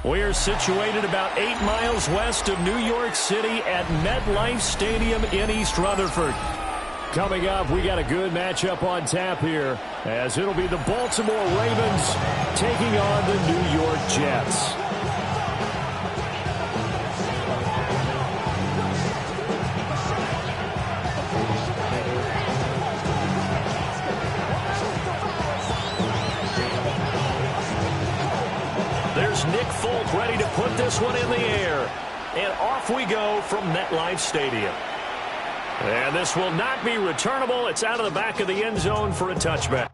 We're situated about 8 miles west of New York City at MetLife Stadium in East Rutherford. Coming up, we got a good matchup on tap here, as it'll be the Baltimore Ravens taking on the New York Jets. There's Nick Folk ready to put this one in the air. And off we go from MetLife Stadium. And this will not be returnable. It's out of the back of the end zone for a touchback.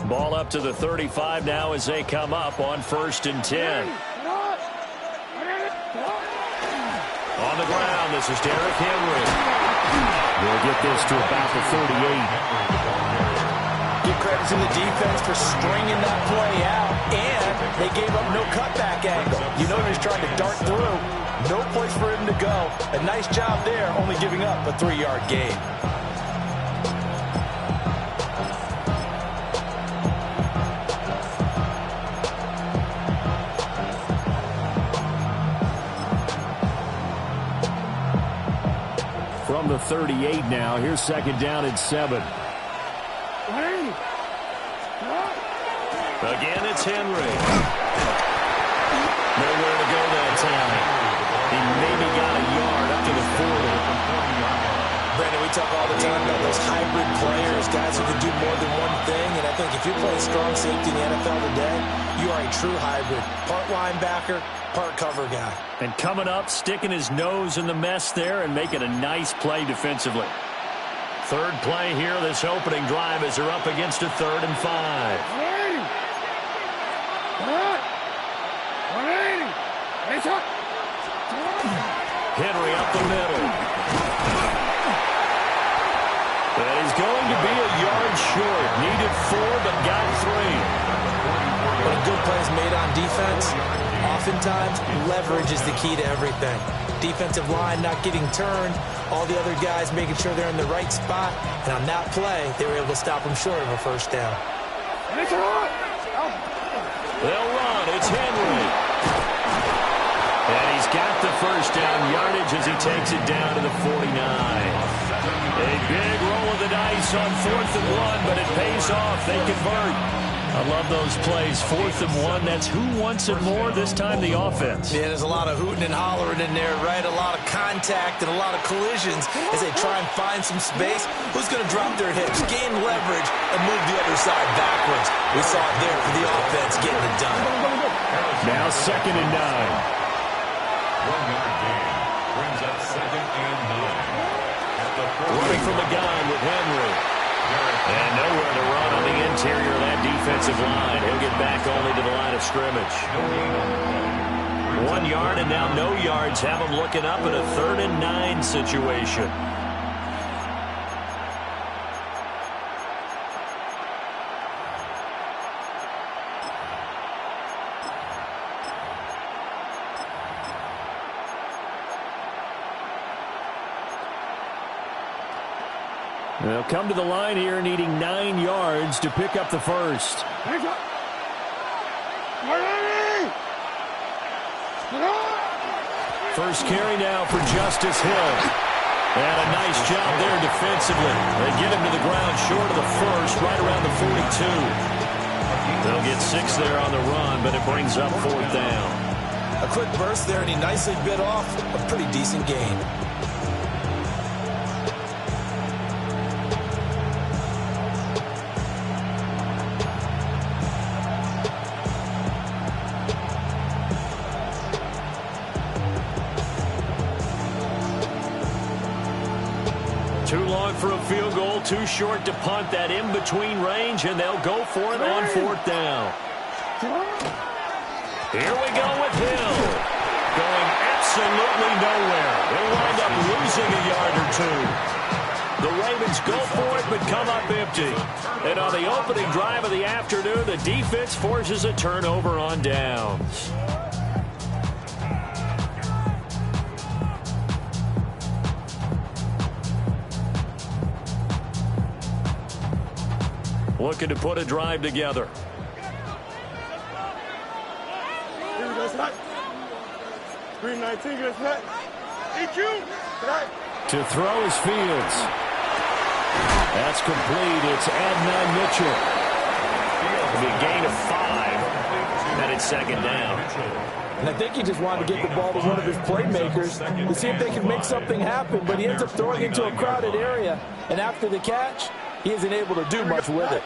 Ball up to the 35 now as they come up on 1st and 10. On the ground, this is Derrick Henry. We'll get this to about the 38. Give credit to the defense for stringing that play out, and they gave up no cutback angle. You know he's trying to dart through. No place for him to go. A nice job there, only giving up a 3-yard gain. From the 38 now, here's 2nd down and 7. Again, it's Henry. Nowhere to go that time. He maybe got a yard up to the 40. Brandon, we talk all the time about those hybrid players, guys who can do more than one thing, and I think if you're playing strong safety in the NFL today, you are a true hybrid. Part linebacker, part cover guy. And coming up, sticking his nose in the mess there and making a nice play defensively. 3rd play here, this opening drive, as they're up against a 3rd and 5. Henry up the middle. And he's going to be a yard short. Needed 4, but got 3. When a good play is made on defense, oftentimes leverage is the key to everything. Defensive line not getting turned, all the other guys making sure they're in the right spot, and on that play, they were able to stop them short of a 1st down. They'll run. It's Henry. And he's got the 1st down yardage as he takes it down to the 49. A big roll of the dice on 4th and 1, but it pays off. They convert. I love those plays. 4th and 1. That's who wants it more, this time the offense. Yeah, there's a lot of hooting and hollering in there, right? A lot of contact and a lot of collisions as they try and find some space. Who's going to drop their hips, gain leverage, and move the other side backwards? We saw it there for the offense getting it done. Now 2nd and 9. 1-yard gain brings up 2nd and 9. Running from the gun with Henry. And nowhere to run on the interior of that defensive line. He'll get back only to the line of scrimmage. 1 yard and now no yards. Have him looking up at a 3rd and 9 situation. They'll come to the line here needing 9 yards to pick up the first. First carry now for Justice Hill. And a nice job there defensively. They get him to the ground short of the first, right around the 42. They'll get 6 there on the run, but it brings up 4th down. A quick burst there, and he nicely bit off a pretty decent gain. Too long for a field goal, too short to punt that in-between range, and they'll go for it on 4th down. Here we go with Hill. Going absolutely nowhere. They'll wind up losing a yard or 2. The Ravens go for it, but come up empty. And on the opening drive of the afternoon, the defense forces a turnover on downs. Looking to put a drive together. Here we go, Scott. 319, good set. EQ. To throw is Fields. That's complete. It's Adnan Mitchell. It'll be a gain of 5. And it's 2nd down. And I think he just wanted to get the ball to one of his playmakers to see if they could make something happen, but he ends up throwing into a crowded area. And after the catch, he isn't able to do much with it.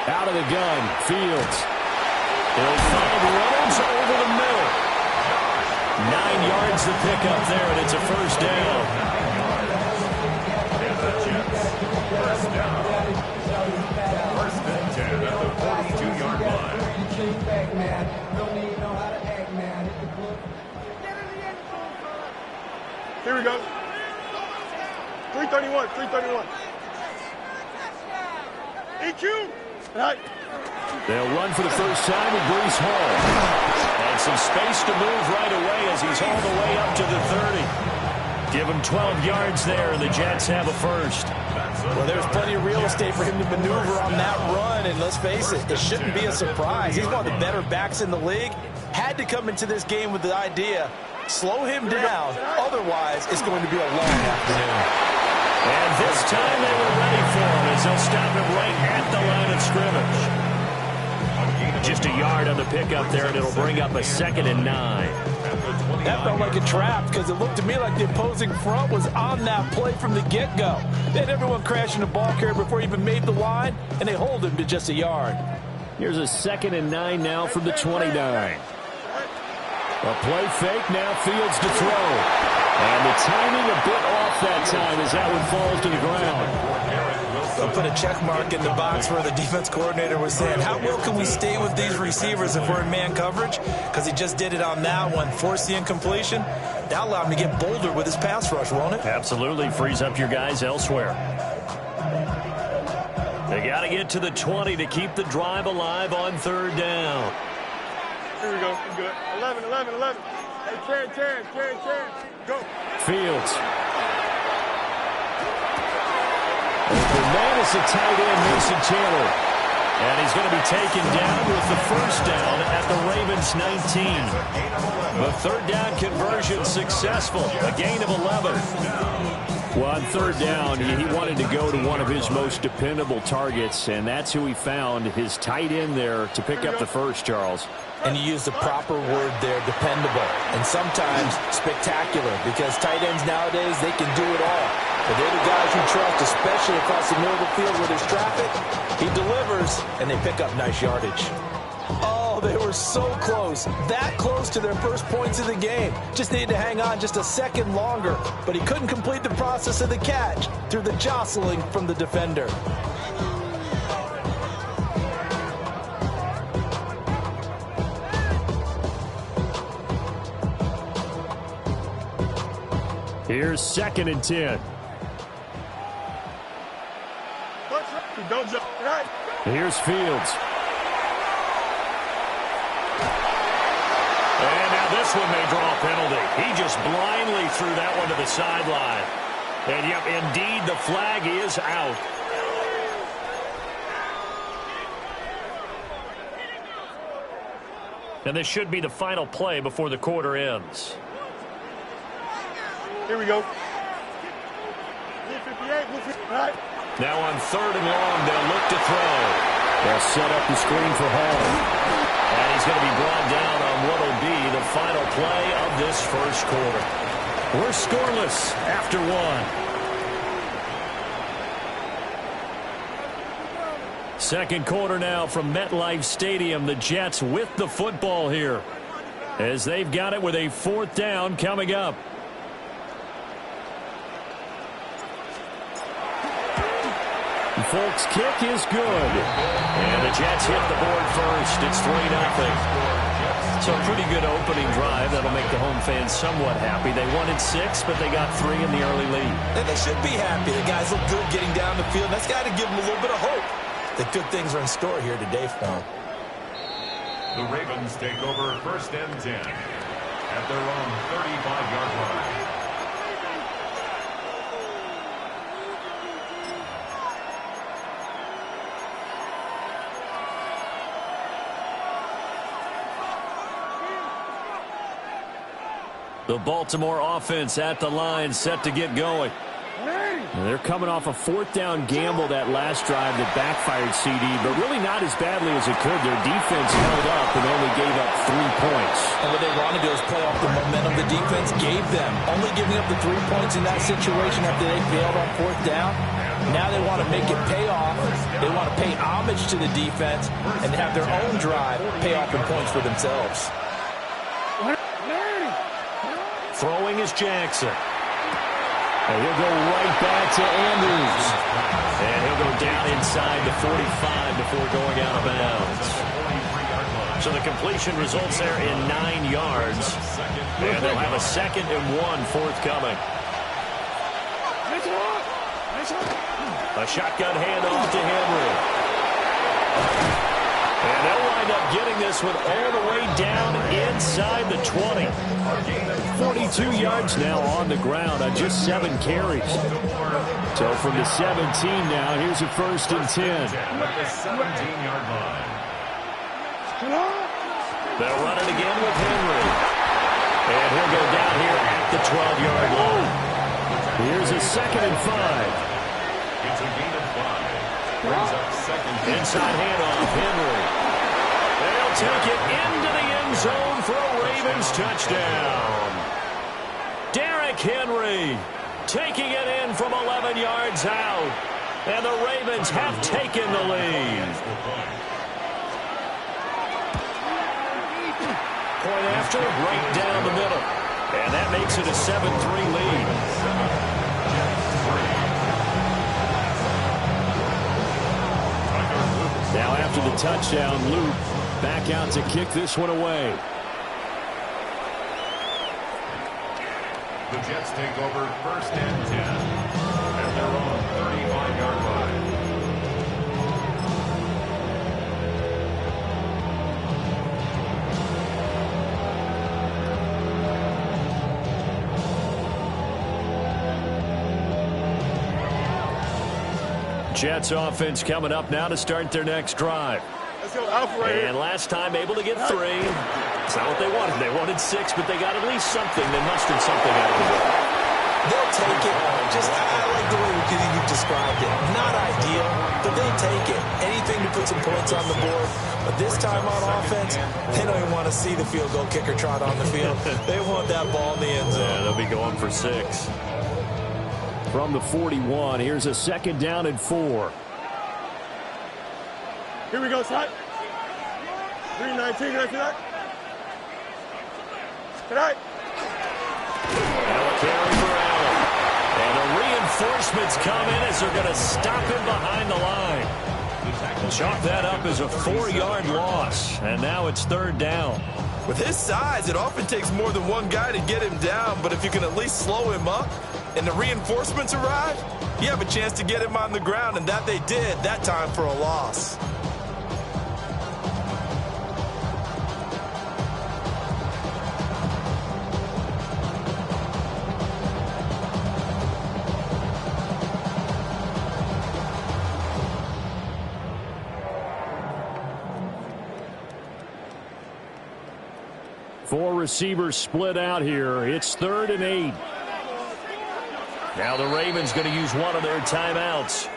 Out of the gun, Fields. He'll find Reynolds over the middle. 9 yards to pick up there, and it's a 1st down. And the Jets, 1st down. 1st and 10 at the 42-yard line. Here we go. 331, 331. EQ. Right. They'll run for the first time with Breece Hall. And some space to move right away as he's all the way up to the 30. Give him 12 yards there, and the Jets have a first. Well, there's plenty of real estate for him to maneuver on that run, and let's face it, it shouldn't be a surprise. He's one of the better backs in the league. Had to come into this game with the idea, slow him down, otherwise it's going to be a long afternoon. And this time they were ready for him as they'll stop him right at the line of scrimmage. Just a yard on the pickup there, and it'll bring up a 2nd and 9. That felt like a trap because it looked to me like the opposing front was on that play from the get-go. They had everyone crashing the ball carrier before he even made the line, and they hold him to just a yard. Here's a 2nd and 9 now from the 29. A play fake, now Fields to throw. And the timing a bit off that time as that one falls to the ground. I'll put a check mark in the box where the defense coordinator was saying, how well can we stay with these receivers if we're in man coverage? Because he just did it on that one, forced the incompletion. That'll allow him to get bolder with his pass rush, won't it? Absolutely, frees up your guys elsewhere. They got to get to the 20 to keep the drive alive on 3rd down. Here we go. Good. 11, 11, 11. Hey, Karen. Go. Fields. The man is the tight end, Mason Taylor. And he's going to be taken down with the 1st down at the Ravens 19. The 3rd down conversion successful. A gain of 11. Well, on 3rd down, he wanted to go to one of his most dependable targets, and that's who he found, his tight end there, to pick up the first, Charles. And you use the proper word there, dependable, and sometimes spectacular, because tight ends nowadays, they can do it all. But they're the guys you trust, especially across the middle of the field where there's traffic. He delivers, and they pick up nice yardage. Oh, they were so close, that close to their first points of the game. Just needed to hang on just a second longer, but he couldn't complete the process of the catch through the jostling from the defender. Here's 2nd and 10. Don't jump. Right. Here's Fields. And now this one may draw a penalty. He just blindly threw that one to the sideline. And, yep, indeed, the flag is out. And this should be the final play before the quarter ends. Here we go. 58, right. Now on 3rd and long, they'll look to throw. They'll set up the screen for Hall. And he's going to be brought down on what will be the final play of this first quarter. We're scoreless after one. Second quarter now from MetLife Stadium. The Jets with the football here as they've got it with a 4th down coming up. Folks' kick is good. And the Jets hit the board first. It's 3-0. So a pretty good opening drive. That'll make the home fans somewhat happy. They wanted 6, but they got 3 in the early lead. And they should be happy. The guys look good getting down the field. That's got to give them a little bit of hope that good things are in store here today for them. The Ravens take over 1st and 10 at their own 35-yard line. The Baltimore offense at the line, set to get going. And they're coming off a 4th down gamble that last drive that backfired CD, but really not as badly as it could. Their defense held up and only gave up 3 points. And what they want to do is play off the momentum the defense gave them. Only giving up the 3 points in that situation after they failed on 4th down. Now they want to make it pay off. They want to pay homage to the defense and have their own drive pay off in points for themselves. Throwing is Jackson. And he'll go right back to Andrews. And he'll go down inside the 45 before going out of bounds. So the completion results there in 9 yards. And they'll have a 2nd and 1 forthcoming. A shotgun handoff to Henry. And they'll wind up getting this one all the way down inside the 20. 42 yards now on the ground on just 7 carries. So from the 17 now, here's a 1st and 10. At the 17-yard line. They'll run it again with Henry. And he'll go down here at the 12-yard line. Here's a 2nd and 5. It's a gain of 5. Brings up 2nd. Inside handoff, Henry. And he'll take it into the end zone for a Ravens touchdown. Derrick Henry taking it in from 11 yards out. And the Ravens have taken the lead. Point after, right down the middle. And that makes it a 7-3 lead. Now after the touchdown, Luke back out to kick this one away. The Jets take over 1st and 10 at their own 35-yard line. Jets offense coming up now to start their next drive. Let's go Alpha right here. And last time able to get 3. It's not what they wanted. They wanted 6, but they got at least something. They mustered something out of it. They'll take it. I like the way you've described it. Not ideal, but they'll take it. Anything to put some points on the board. But this time on offense, they don't even want to see the field goal kicker trot on the field. They want that ball in the end zone. Yeah, they'll be going for 6. From the 41, here's a 2nd down and 4. Here we go, Slot. 3-19, can I see that? Tonight. Now a carry for Allen. And the reinforcements come in as they're going to stop him behind the line. Chalk that up as a 4-yard loss. And now it's 3rd down. With his size, it often takes more than one guy to get him down, but if you can at least slow him up and the reinforcements arrive, you have a chance to get him on the ground, and that they did, that time for a loss. Four receivers split out here. It's 3rd and 8. Now the Ravens going to use one of their timeouts.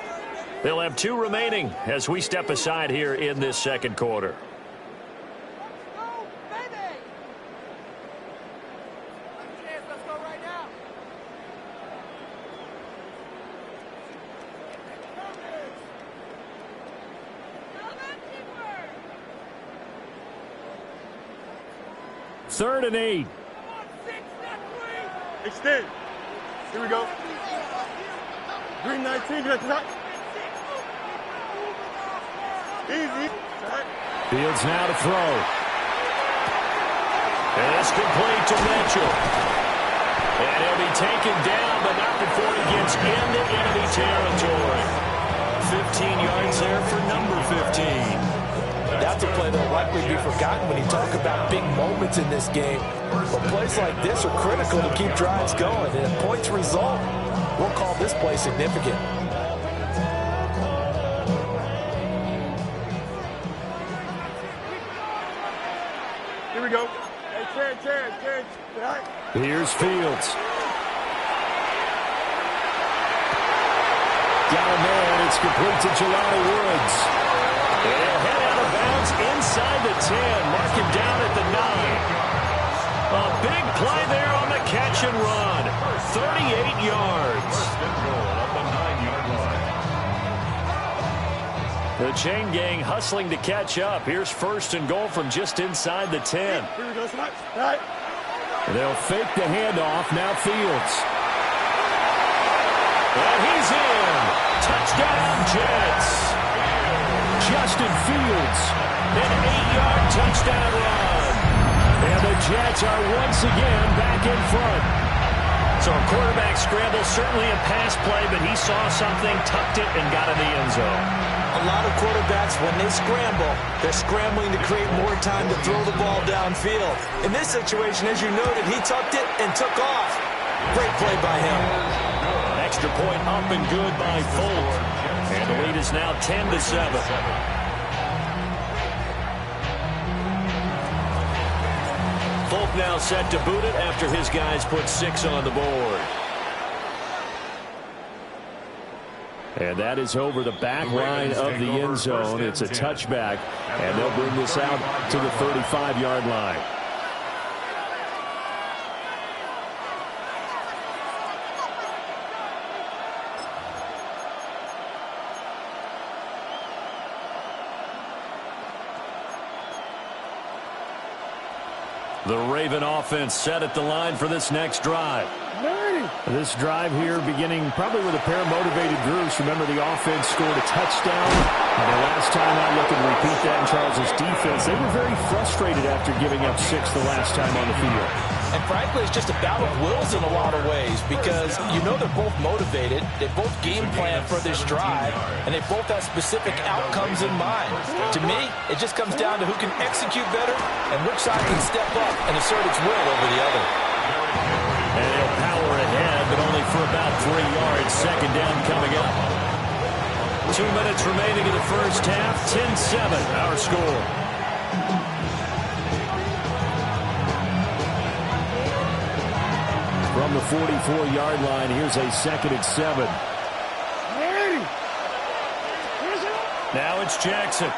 They'll have 2 remaining as we step aside here in this second quarter. Third and 8. Extend. Here we go. 319. Easy. Fields now to throw. And it's complete to Mitchell. And he'll be taken down, but not before he gets into enemy territory. 15 yards there for number 15. That's a play that'll likely be forgotten when you talk about big moments in this game. But plays like this are critical to keep drives going. And if points result, we'll call this play significant. Here we go. Hey, Terrence. Here's Fields. Down there, and it's complete to Jelani Woods. And he'll head out of bounds inside the 10. Mark him down at the 9. A big play there on the catch and run. 38 yards. The chain gang hustling to catch up. Here's 1st and goal from just inside the 10. Here we go, right. They'll fake the handoff. Now Fields. And he's in. Touchdown, Jets. Justin Fields. An 8-yard touchdown run. And the Jets are once again back in front. So a quarterback scramble, certainly a pass play, but he saw something, tucked it, and got in the end zone. A lot of quarterbacks, when they scramble, they're scrambling to create more time to throw the ball downfield. In this situation, as you noted, he tucked it and took off. Great play by him. Extra point up and good by Folk. And the lead is now 10-7. Folk now set to boot it after his guys put 6 on the board. And that is over the back line of the end zone. It's a touchback, and they'll bring this out to the 35-yard line. The Raven offense set at the line for this next drive. This drive here beginning probably with a pair of motivated groups. Remember, the offense scored a touchdown. And the last time out, looking to repeat that in Charles' defense. They were very frustrated after giving up 6 the last time on the field. And frankly, it's just a battle of wills in a lot of ways because you know they're both motivated. They both game plan for this drive, and they both have specific outcomes in mind. To me, it just comes down to who can execute better and which side can step up and assert its will over the other. And he'll power ahead, but only for about 3 yards. Second down coming up. 2 minutes remaining in the first half. 10-7, our score. From the 44-yard line, here's a 2nd and 7. Now it's Jackson.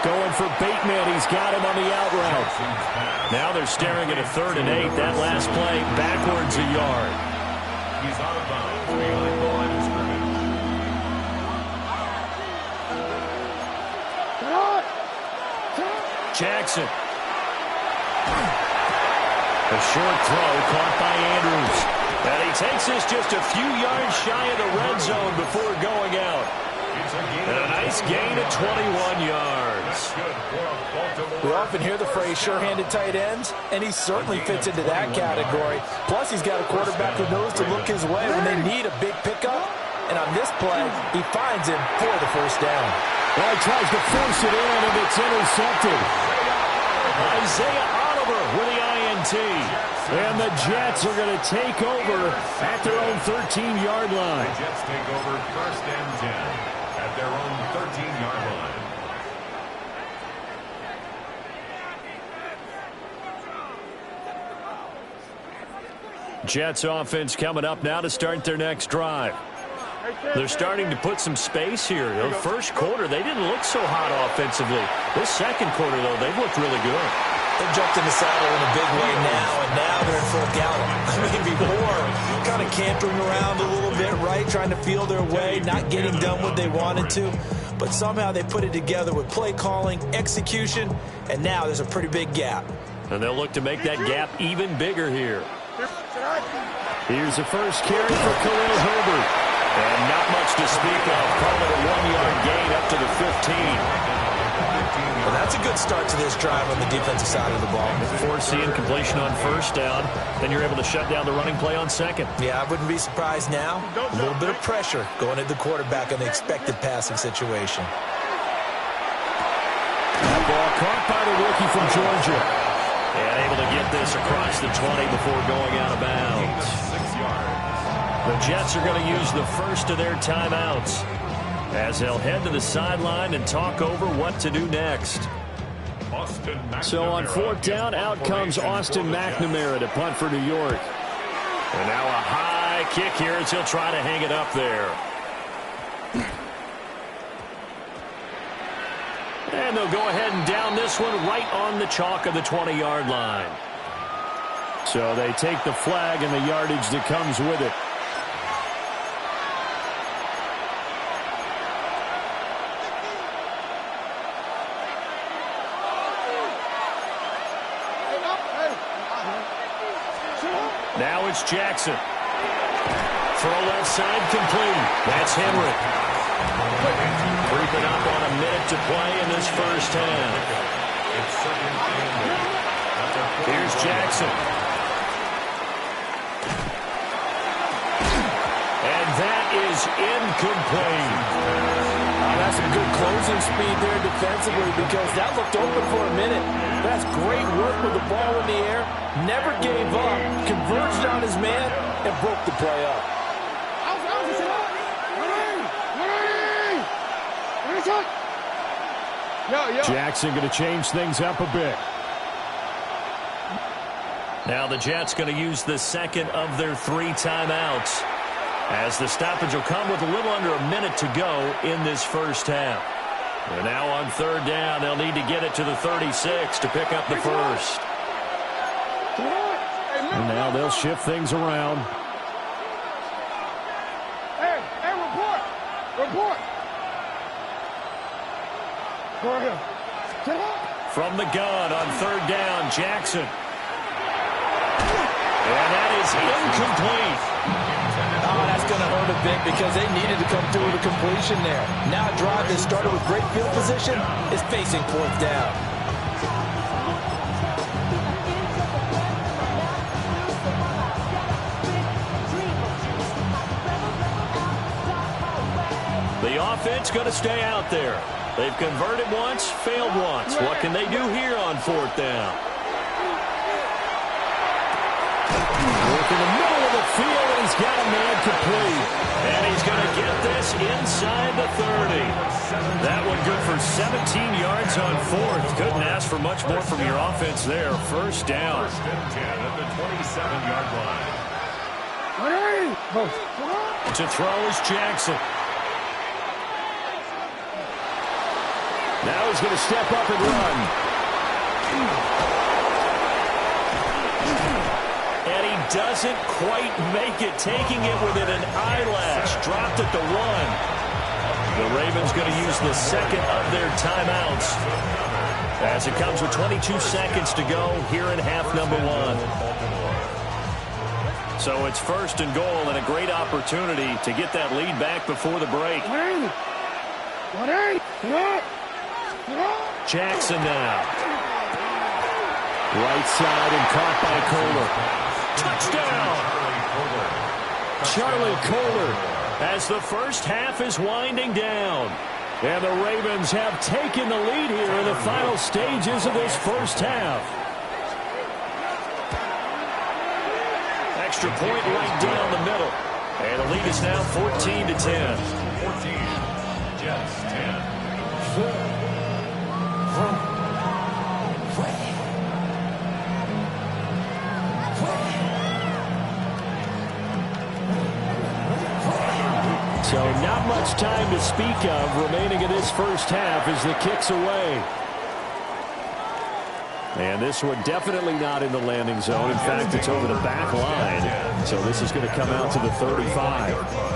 Going for Bateman. He's got him on the out route. Now they're staring at a 3rd and 8. That last play backwards a yard. He's out of bounds behind the line of scrimmage. Jackson. A short throw caught by Andrews. And he takes this just a few yards shy of the red zone before going out. And a nice gain of 21 yards. We often hear the phrase sure-handed tight ends, and he certainly fits into that category. Plus, he's got a quarterback who knows to look his way when they need a big pickup. And on this play, he finds him for the first down. Well, he tries to force it in, and it's intercepted. Isaiah Oliver with the INT. And the Jets are going to take over at their own 13-yard line. The Jets take over 1st and 10 at their own 13-yard line. Jets offense coming up now to start their next drive. They're starting to put some space here. The first quarter, they didn't look so hot offensively. This second quarter, though, they've looked really good. They jumped in the saddle in a big way now, and now they're in full gallop. I mean, before, kind of cantering around a little bit, right, trying to feel their way, not getting done what they wanted to. But somehow they put it together with play calling, execution, and now there's a pretty big gap. And they'll look to make that gap even bigger here. Here's the first carry for Khalil Herbert. And not much to speak of. Call it a 1-yard gain up to the 15. Well, that's a good start to this drive on the defensive side of the ball. Forcing completion on first down. Then you're able to shut down the running play on second. Yeah, I wouldn't be surprised now. A little bit of pressure going at the quarterback in the expected passing situation. That ball caught by the rookie from Georgia. And able to get this across the 20 before going out of bounds. The Jets are going to use the first of their timeouts as they'll head to the sideline and talk over what to do next. So on fourth down, out comes Austin McNamara to punt for New York. And now a high kick here as he'll try to hang it up there. And they'll go ahead and down this one right on the chalk of the 20-yard line. So they take the flag and the yardage that comes with it. Now it's Jackson. Throw left side complete. That's Henry. Creeping up on a minute to play in this first half. Here's Jackson. And that is incomplete. That's some good closing speed there defensively because that looked open for a minute. That's great work with the ball in the air. Never gave up, converged on his man, and broke the play up. Jackson going to change things up a bit. Now the Jets going to use the second of their 3 timeouts, as the stoppage will come with a little under a minute to go in this first half. And now on third down, they'll need to get it to the 36 to pick up the first. And now they'll shift things around. Hey, report. Go ahead. From the gun on third down, Jackson. And that is incomplete. Oh, that's going to hurt a bit because they needed to come through with a completion there. Now a drive that started with great field position is facing fourth down. The offense going to stay out there. They've converted once, failed once. What can they do here on fourth down? Work in the middle of the field, and he's got a man complete. And he's going to get this inside the 30. That one good for 17 yards on fourth. Couldn't ask for much more from your offense there. First down. First and 10 at the 27-yard line. To throw is Jackson. Now he's going to step up and run. And he doesn't quite make it, taking it within an eyelash. Dropped at the 1. The Ravens going to use the second of their timeouts as it comes with 22 seconds to go here in half number 1. So it's first and goal and a great opportunity to get that lead back before the break. Jackson now. Right side and caught by Kohler. Touchdown! Charlie Kohler as the first half is winding down. And the Ravens have taken the lead here in the final stages of this first half. Extra point right down the middle. And the lead is now 14-10. 14. Jets 10. So not much time to speak of remaining in this first half as the kick's away. And this one definitely not in the landing zone. In fact, it's over the back line. So this is going to come out to the 35.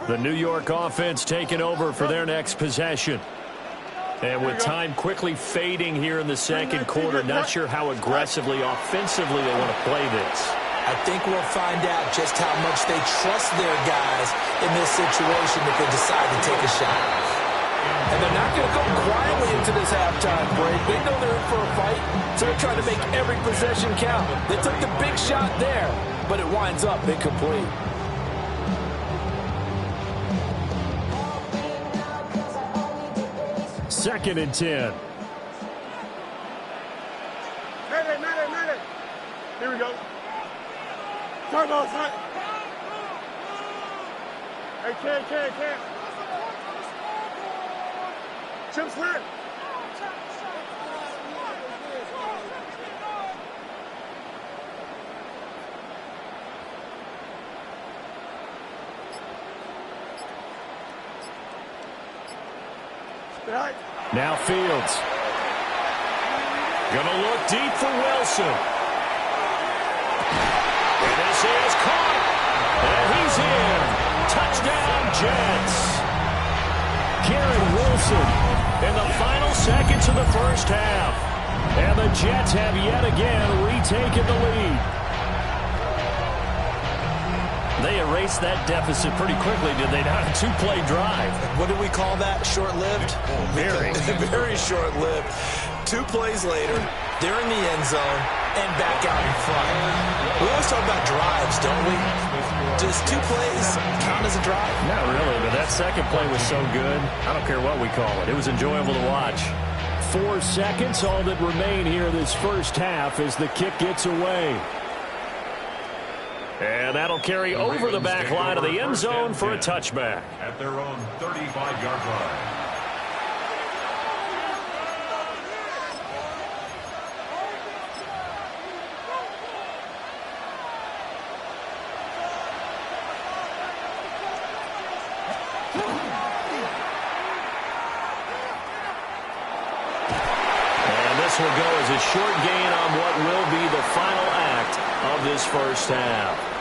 The New York offense taking over for their next possession. And with time quickly fading here in the second quarter, not sure how aggressively, offensively they want to play this. I think we'll find out just how much they trust their guys in this situation if they decide to take a shot. And they're not going to go quietly into this halftime break. They know they're in for a fight, so they're trying to make every possession count. They took the big shot there, but it winds up incomplete. Second and 10. Mayday. Here we go. Turn ball, son. Hey, Cam. Chip slant. Right. Now Fields. Gonna look deep for Wilson. And this is caught. And he's in. Touchdown, Jets. Garrett Wilson in the final seconds of the first half. And the Jets have yet again retaken the lead. They erased that deficit pretty quickly, did they not? A two-play drive. What do we call that? Short-lived? Very. Very short-lived. 2 plays later, they're in the end zone and back out in front. We always talk about drives, don't we? Does 2 plays count as a drive? Not really, but that second play was so good. I don't care what we call it. It was enjoyable to watch. 4 seconds, all that remain here this first half as the kick gets away. And that'll carry over the back line of the end zone for a touchback. At their own 35-yard line. And this will go as a short gain on what will be the final act of this first half.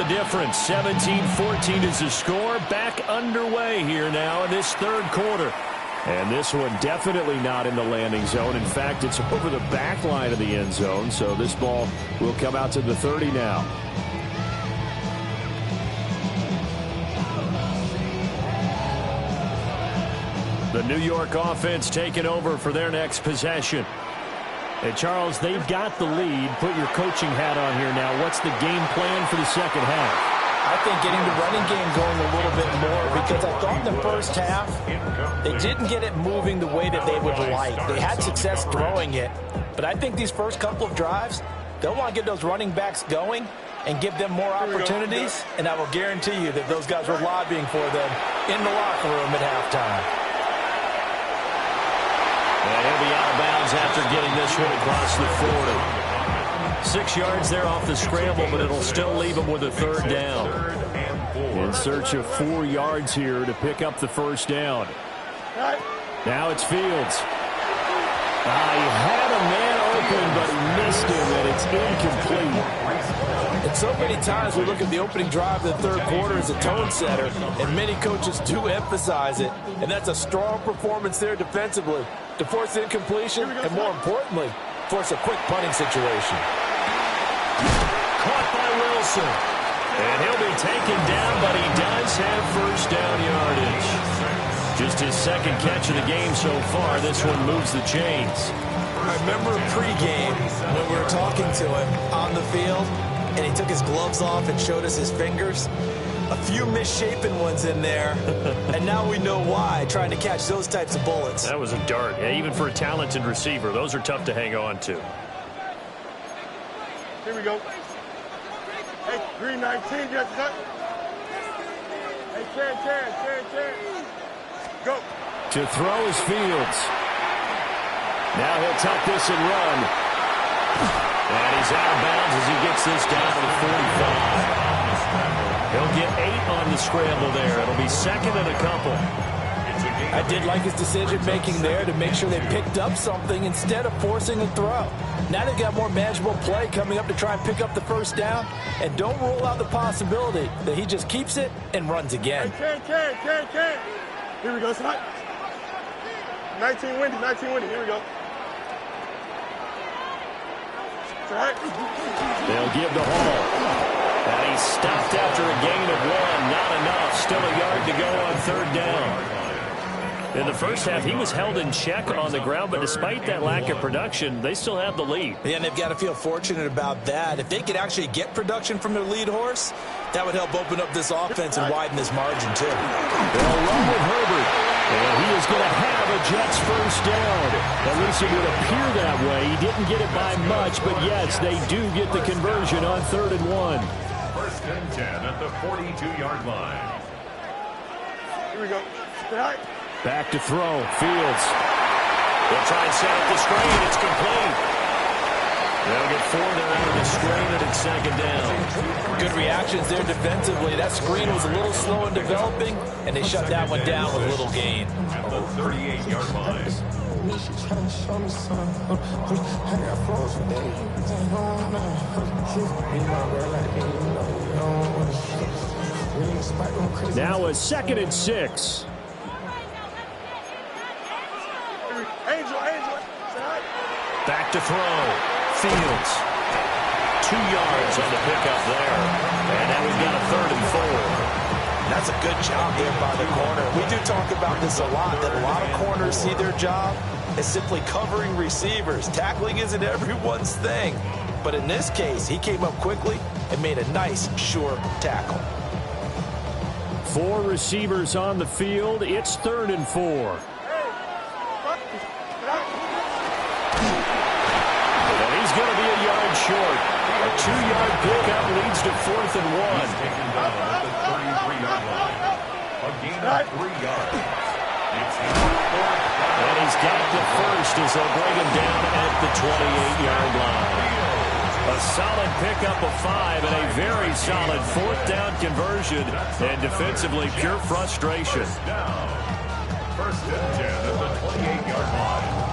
Difference. 17-14 is the score. Back underway here now in this third quarter. And this one definitely not in the landing zone. In fact, it's over the back line of the end zone. So this ball will come out to the 30 now. The New York offense taking over for their next possession. And, Charles, they've got the lead. Put your coaching hat on here now. What's the game plan for the second half? I think getting the running game going a little bit more, because I thought in the first half they didn't get it moving the way that they would like. They had success throwing it. But I think these first couple of drives, they'll want to get those running backs going and give them more opportunities. And I will guarantee you that those guys were lobbying for them in the locker room at halftime. And he'll be out of bounds after getting this one across the 40. 6 yards there off the scramble, but it'll still leave him with a third down. In search of 4 yards here to pick up the first down. Now it's Fields. He had a man open, but he missed him, and it's incomplete. And so many times we look at the opening drive of the third quarter as a tone setter, and many coaches do emphasize it. And that's a strong performance there defensively to force incompletion and, more importantly, force a quick punting situation. Caught by Wilson. whistle. And he'll be taken down, but he does have first down yardage. Just his second catch of the game so far. This one moves the chains. I remember pregame when we were talking to him on the field, and he took his gloves off and showed us his fingers. A few misshapen ones in there, and now we know why, trying to catch those types of bullets. That was a dart. Yeah, even for a talented receiver, those are tough to hang on to. Here we go. Hey, green 19, just cut. Hey, Terry. Go. To throw is Fields. Now he'll tuck this and run. And he's out of bounds as he gets this down to the 45. He'll get 8 on the scramble there. It'll be second and a couple. I did like his decision-making there to make sure they picked up something instead of forcing a throw. Now they've got more manageable play coming up to try and pick up the first down. And don't rule out the possibility that he just keeps it and runs again. Hey, Ken. Here we go, son. 19 windy. Here we go. They'll give to Hall. And he's stopped after a gain of 1. Not enough. Still a yard to go on third down. In the first half, he was held in check on the ground, but despite that lack of production, they still have the lead. Yeah, and they've got to feel fortunate about that. If they could actually get production from their lead horse, that would help open up this offense and widen this margin, too. They'll run with Herbert. And he is going to have a Jets first down. At least it would appear that way. He didn't get it by much, but yes, they do get the conversion on 3rd and 1. First and 10 at the 42-yard line. Here we go. Stay. Back to throw. Fields. They'll try and set up the screen. It's complete. They'll get 4 there out of the screen, and it's second down. Good reactions there defensively. That screen was a little slow in developing, and they shut that one down with little gain. At the 38-yard line. Now a 2nd and 6. Angel. Back to throw. Fields. 2 yards on the pickup there. And now we've got a 3rd and 4. That's a good job there by the corner. We do talk about this a lot, that a lot of corners see their job as simply covering receivers. Tackling isn't everyone's thing. But in this case, he came up quickly and made a nice, sure tackle. 4 receivers on the field. It's 3rd and 4. And he's going to be a yard short. A 2-yard pickup leads to 4th and 1. Taken down at the 33-yard line. A gain of 3 yards. It's And he's got the first as they'll bring him down at the 28-yard line. A solid pickup of 5 and a very solid 4th down conversion. And defensively, pure frustration. First and 10 at the 28-yard line.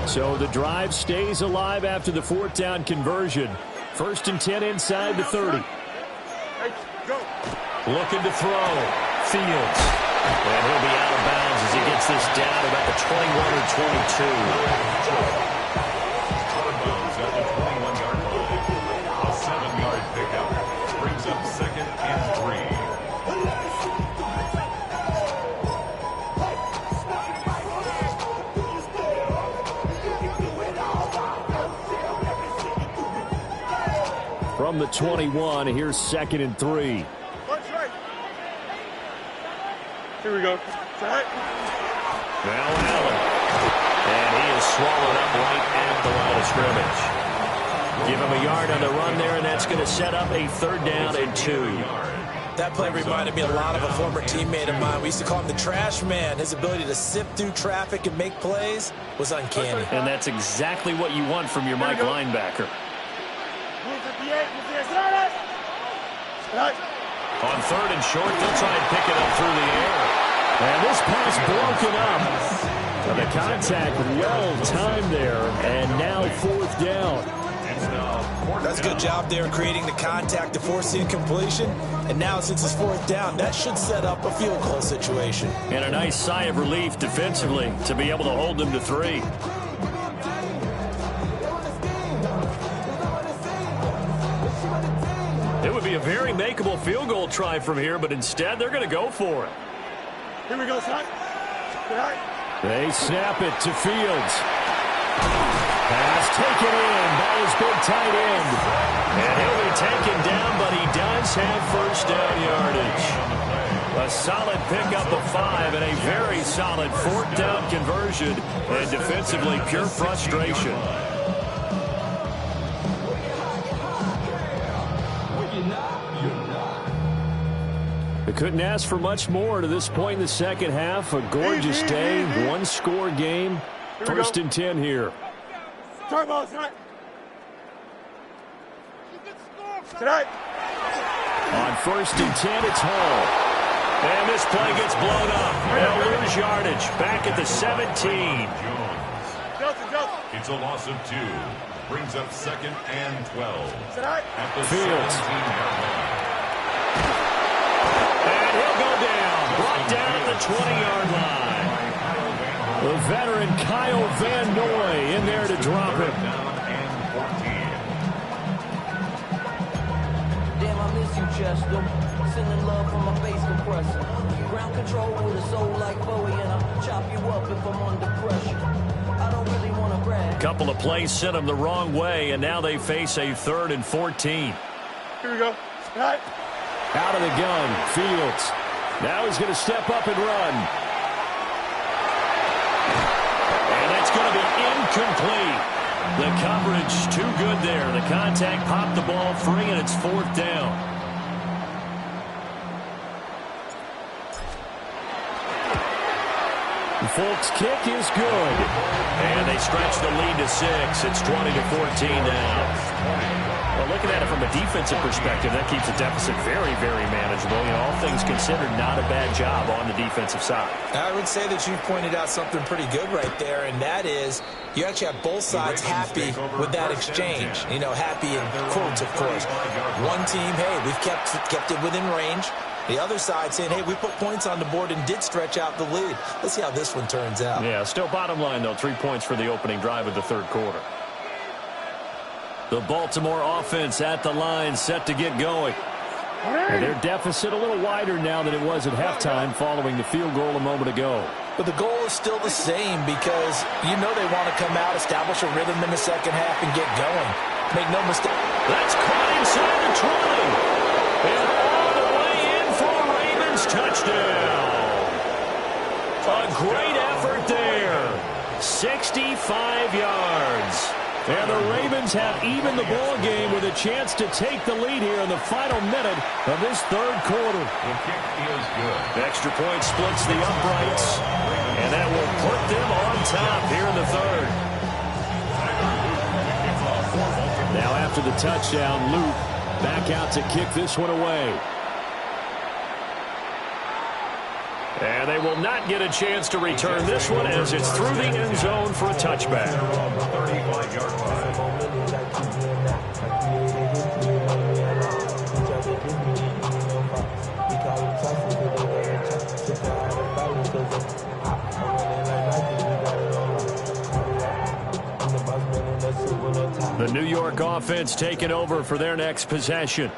So the drive stays alive after the 4th down conversion. 1st and 10 inside the 30. Hey, go. Looking to throw. Fields. And he'll be out of bounds as he gets this down about the 21 or 22. Out of bounds at the 21-yard line. A 7-yard pickup brings up 2nd and 3. From the 21, here's 2nd and 3. Punch right. Here we go. Right. Now Allen. And he is swallowed up right at the line of scrimmage. Give him a yard on the run there, and that's going to set up a 3rd down and 2. That play reminded me a lot of a former teammate of mine. We used to call him the trash man. His ability to sift through traffic and make plays was uncanny. And that's exactly what you want from your Mike linebacker. On 3rd and short, they'll try and pick it up through the air. And this pass broken up. The contact well timed there, and now 4th down. That's a good job there creating the contact to force the incompletion. And now since it's 4th down, that should set up a field goal situation. And a nice sigh of relief defensively to be able to hold them to 3. It would be a very makeable field goal try from here, but instead they're going to go for it. Here we go, son. They snap it to Fields. Pass taken in by his big tight end. And he'll be taken down, but he does have first down yardage. A solid pickup of 5 and a very solid fourth down conversion. And defensively, pure frustration. They couldn't ask for much more to this point in the second half. A gorgeous day, one-score game. First and 10 here. Tonight. On first and 10, it's Hall. And this play gets blown up. They'll lose yardage. Back at the 17. It's a loss of 2. Brings up second and 12. At the Fields. 17-yard line. And he'll go down. Brought down at the 20-yard line. The veteran Kyle Van Noy in there to drop him. Damn, I miss you, Chester. Sending love from my bass compressor. Ground control with a soul like Bowie, and I'll chop you up if I'm under pressure. I don't really want to brag. Couple of plays sent them the wrong way, and now they face a 3rd and 14. Here we go. Tonight. Out of the gun, Fields. Now he's going to step up and run. And that's going to be incomplete. The coverage too good there. The contact popped the ball free, and it's 4th down. Folks' kick is good. And they stretch the lead to 6. It's 20-14 now. Well, looking at it from a defensive perspective, that keeps the deficit very, very manageable. You know, all things considered, not a bad job on the defensive side. I would say that you've pointed out something pretty good right there, and that is you actually have both sides happy with that exchange. You know, happy in quotes, of course. One team, hey, we've kept it within range. The other side saying, hey, we put points on the board and did stretch out the lead. Let's see how this one turns out. Yeah, still bottom line, though, 3 points for the opening drive of the third quarter. The Baltimore offense at the line, set to get going. And their deficit a little wider now than it was at halftime following the field goal a moment ago. But the goal is still the same because you know they want to come out, establish a rhythm in the second half, and get going. Make no mistake. That's caught inside the 20. And all the way in for a Ravens touchdown. A great effort there. 65 yards. And the Ravens have evened the ball game with a chance to take the lead here in the final minute of this third quarter. The kick is good. Extra point splits the uprights, and that will put them on top here in the third. Now after the touchdown, Luke back out to kick this one away. And they will not get a chance to return this one as it's through the end zone for a touchback. 35-yard line. The New York offense taking over for their next possession.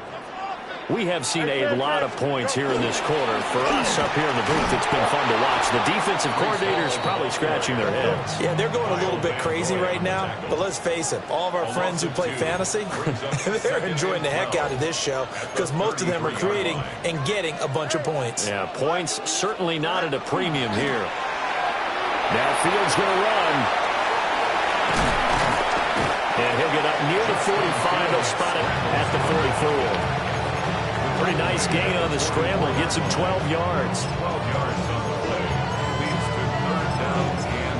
We have seen a lot of points here in this quarter. For us up here in the booth, it's been fun to watch. The defensive coordinators probably scratching their heads. Yeah, they're going a little bit crazy right now. But let's face it, all of our friends who play fantasy, they're enjoying the heck out of this show because most of them are creating and getting a bunch of points. Yeah, points certainly not at a premium here. Now Fields going to run. And he'll get up near the 45. They'll spot it at the 44. Pretty nice gain on the scramble. Gets him 12 yards. 12 yards on the play. Leads to 3rd down and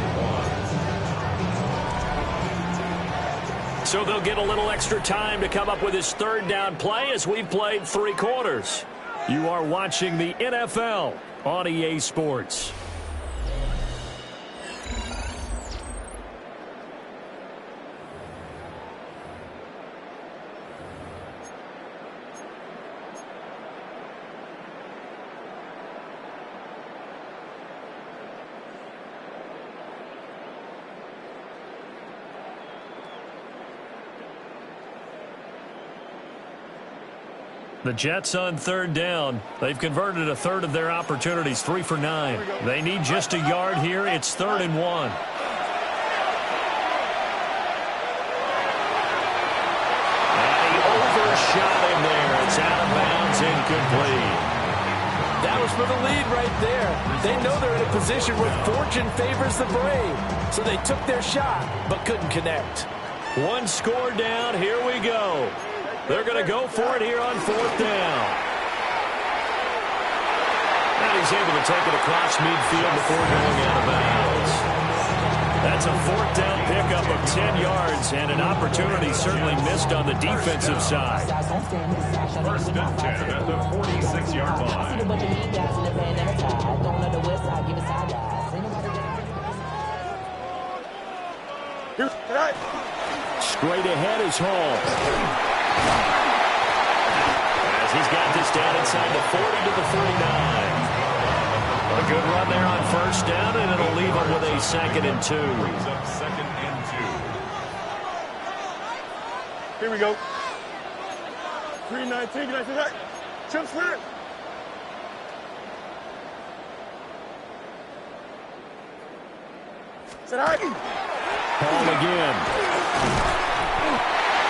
1. So they'll get a little extra time to come up with his 3rd down play as we've played 3 quarters. You are watching the NFL on EA Sports. The Jets on third down. They've converted a third of their opportunities, 3 for 9. They need just a yard here. It's 3rd and 1. And he overshot him there. It's out of bounds, incomplete. That was for the lead right there. They know they're in a position where fortune favors the brave. So they took their shot, but couldn't connect. One score down. Here we go. They're going to go for it here on 4th down. And he's able to take it across midfield before going out of bounds. That's a 4th down pickup of 10 yards and an opportunity certainly missed on the defensive side. 1st and 10 at the 46-yard line. Straight ahead is Hall. As he's got this down inside the 40 to the 49. A good run there on 1st down, and it'll leave him with a 2nd and 2. Brings up 2nd and 2. Here we go. 3-19. Can I see that? Jump split. Sit high. Hall again.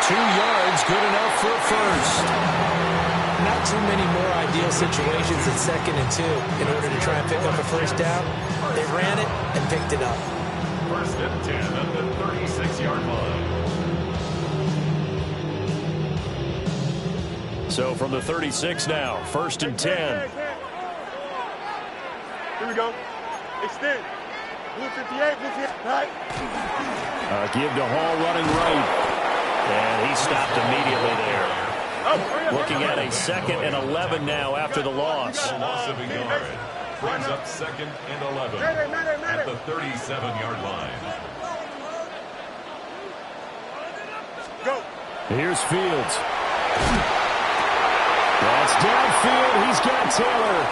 2 yards, good enough for a first. Not too many more ideal situations at 2nd and 2 in order to try and pick up a first down. They ran it and picked it up. 1st and 10 at the 36-yard line. So from the 36 now, 1st and 10. Here we go. Extend. Blue 58, blue 58. Right. Give to Hall running right. And he stopped immediately there. Looking at a 2nd and 11 now after the loss. Loss of a yard. Brings up 2nd and 11 at the 37-yard line. Go. Here's Fields. That's downfield. He's got Taylor.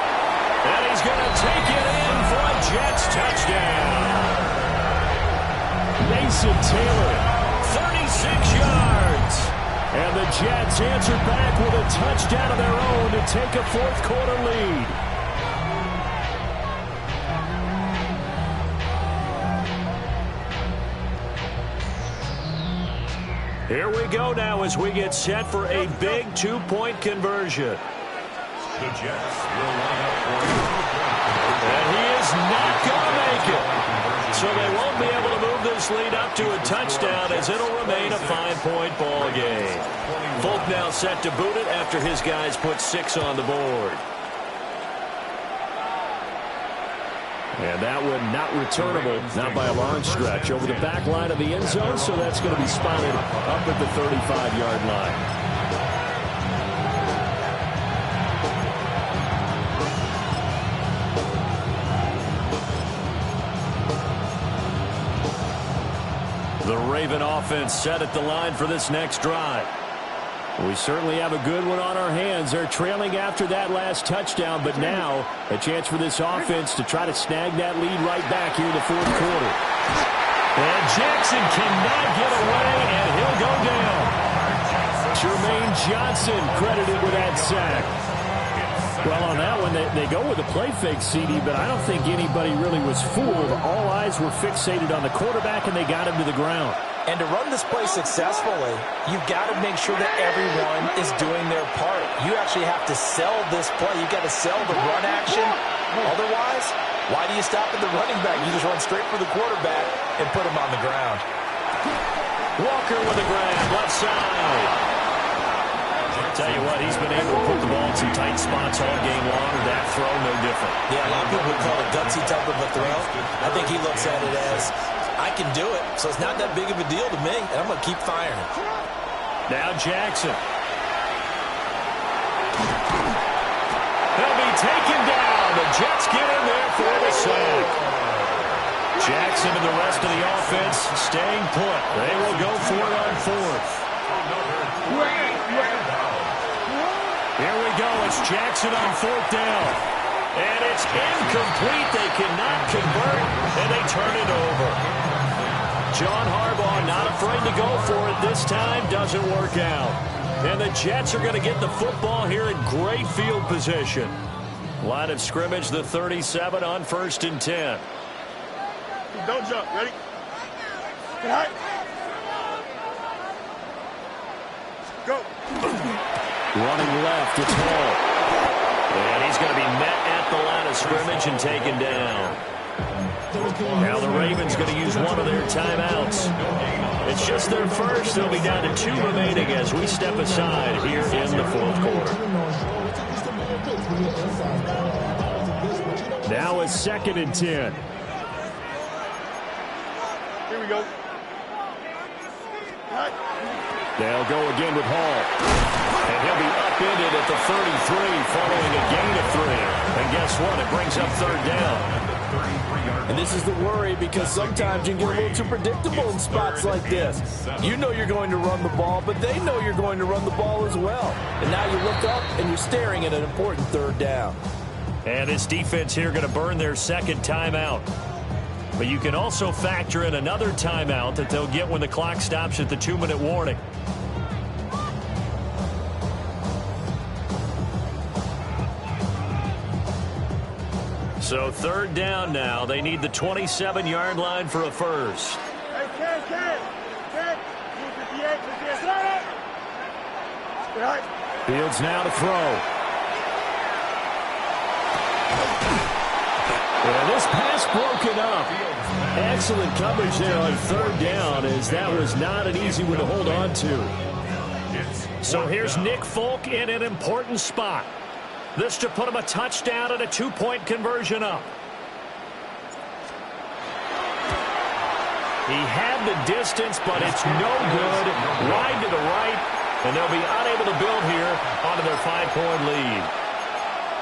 And he's going to take it in for a Jets touchdown. Mason Taylor, 36 yards. And the Jets answer back with a touchdown of their own to take a 4th quarter lead. Here we go now as we get set for a big 2-point conversion. The Jets will line up for And he is not going to make it. So they won't be able to move this lead up to a touchdown as it'll remain a 5-point ball game. Folk now set to boot it after his guys put 6 on the board. And that one not returnable, not by a long stretch, over the back line of the end zone, so that's going to be spotted up at the 35-yard line. The Raven offense set at the line for this next drive. We certainly have a good one on our hands. They're trailing after that last touchdown, but now a chance for this offense to try to snag that lead right back here in the 4th quarter. And Jackson cannot get away, and he'll go down. Jermaine Johnson credited with that sack. Well, on that one, they go with a play fake, CD, but I don't think anybody really was fooled. All eyes were fixated on the quarterback, and they got him to the ground. And to run this play successfully, you've got to make sure that everyone is doing their part. You actually have to sell this play. You've got to sell the run action. Otherwise, why do you stop at the running back? You just run straight for the quarterback and put him on the ground. Walker with a grab, left side. Tell you what, he's been able to put the ball in some tight spots all game long. That throw, no different. Yeah, a lot of people would call it gutsy type of a throw. I think he looks at it as, I can do it, so it's not that big of a deal to me, and I'm going to keep firing. Now Jackson. He'll be taken down. The Jets get in there for the sack. Jackson and the rest of the offense staying put. They will go for it on 4th. Here we go. It's Jackson on 4th down. And it's incomplete. They cannot convert, and they turn it over. John Harbaugh not afraid to go for it this time. Doesn't work out. And the Jets are going to get the football here in great field position. Line of scrimmage, the 37 on 1st and 10. Don't jump. Ready? Get high. Go. Running left, it's Hall. And he's going to be met at the line of scrimmage and taken down. Now the Ravens going to use one of their timeouts. It's just their first. They'll be down to 2 remaining as we step aside here in the 4th quarter. Now it's 2nd and 10. Here we go. Right. They'll go again with Hall. And he'll be upended at the 33 following a gain of 3. And guess what? It brings up 3rd down. And this is the worry because sometimes you can get a little too predictable in spots like this. You know you're going to run the ball, but they know you're going to run the ball as well. And now you look up and you're staring at an important 3rd down. And this defense here going to burn their 2nd timeout. But you can also factor in another timeout that they'll get when the clock stops at the 2-minute warning. So 3rd down now. They need the 27-yard line for a first. Hey, Ken. 58, 58. Right. Fields now to throw. And this pass broken up. Excellent coverage there on 3rd down, as that was not an easy one to hold on to. So here's Nick Folk in an important spot. This to put him a touchdown and a 2-point conversion up. He had the distance, but it's no good. Wide to the right, and they'll be unable to build here onto their 5-point lead.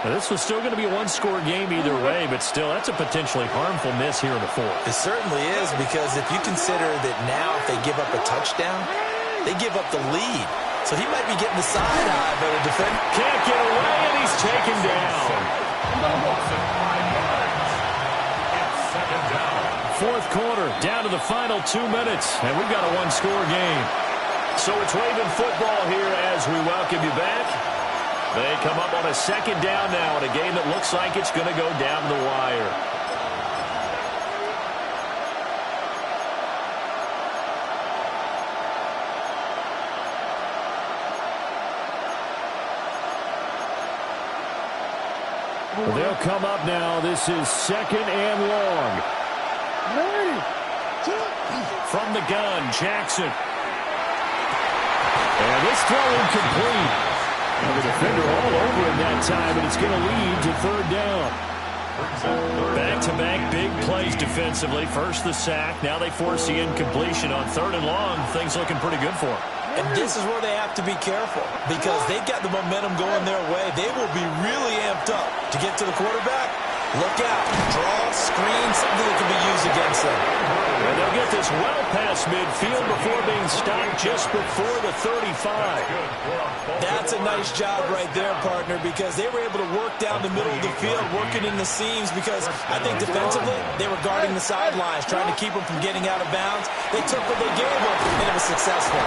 Now, this was still going to be a 1-score game either way, but still, that's a potentially harmful miss here in the 4th. It certainly is, because if you consider that now if they give up a touchdown, they give up the lead. So he might be getting the side eye, but a defender can't get away, and he's taken down. 4th quarter, down to the final 2 minutes, and we've got a 1-score game. So it's Raven football here as we welcome you back. They come up on a 2nd down now in a game that looks like it's going to go down the wire. Well, they'll come up now. This is 2nd and long. From the gun, Jackson. And this throw incomplete. And the defender all over him that time, and it's going to lead to 3rd down. Back-to-back big plays defensively. First the sack. Now they force the incompletion on 3rd and long. Things looking pretty good for them. And this is where they have to be careful, because they've got the momentum going their way. They will be really amped up to get to the quarterback. Look out. Draw, screen, something that can be used against them. And they'll get this well past midfield before being stopped just before the 35. That's a nice job right there, partner, because they were able to work down the middle of the field, working in the seams, because I think defensively they were guarding the sidelines, trying to keep them from getting out of bounds. They took what they gave them, and it was successful.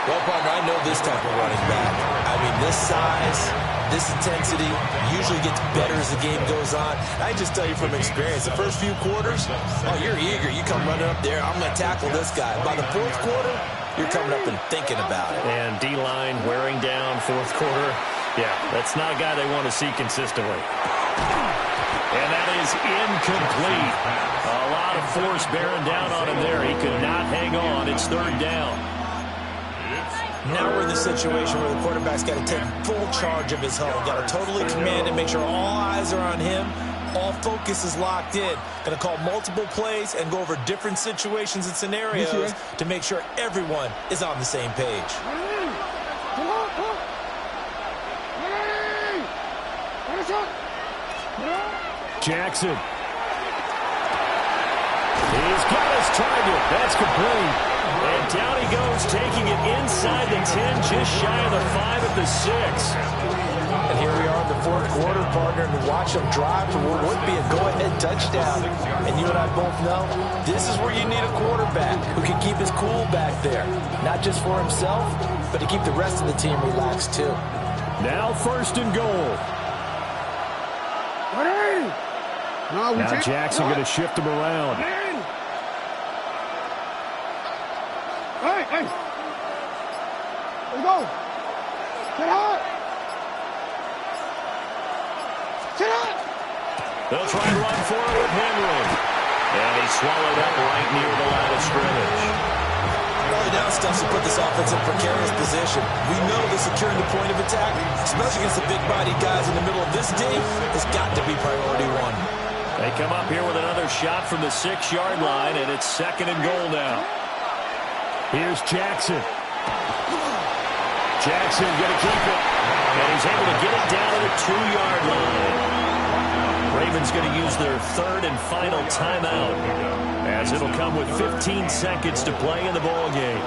Well, partner, I know this type of running back. I mean, this size, this intensity usually gets better as the game goes on. I just tell you from experience, the first few quarters, oh, you're eager. You come running up there, I'm going to tackle this guy. By the 4th quarter, you're coming up and thinking about it. And D-line wearing down 4th quarter. Yeah, that's not a guy they want to see consistently. And that is incomplete. A lot of force bearing down on him there. He could not hang on. It's 3rd down. Now we're in the situation where the quarterback's got to take full charge of his home. Got to totally command it, make sure all eyes are on him. All focus is locked in. Going to call multiple plays and go over different situations and scenarios to make sure everyone is on the same page. Jackson. He's got his target. That's complete. And down he goes, taking it inside the 10, just shy of the 5 at the 6. And here we are in the 4th quarter, partner, and to watch them drive to what would be a go-ahead touchdown. And you and I both know this is where you need a quarterback who can keep his cool back there, not just for himself, but to keep the rest of the team relaxed too. Now 1st and goal. Now Jackson going to shift him around. Hey! Let's go! Get out! Get out! They'll try and run for it with Henry. And he swallowed up right near the line of scrimmage. Early down stuff to put this offense in precarious position. We know that securing the point of attack, especially against the big-bodied guys in the middle of this D, has got to be priority one. They come up here with another shot from the 6-yard line, and it's 2nd and goal now. Here's Jackson. Jackson going to keep it. And he's able to get it down to the 2-yard line. Ravens going to use their 3rd and final timeout, as it'll come with 15 seconds to play in the ball game.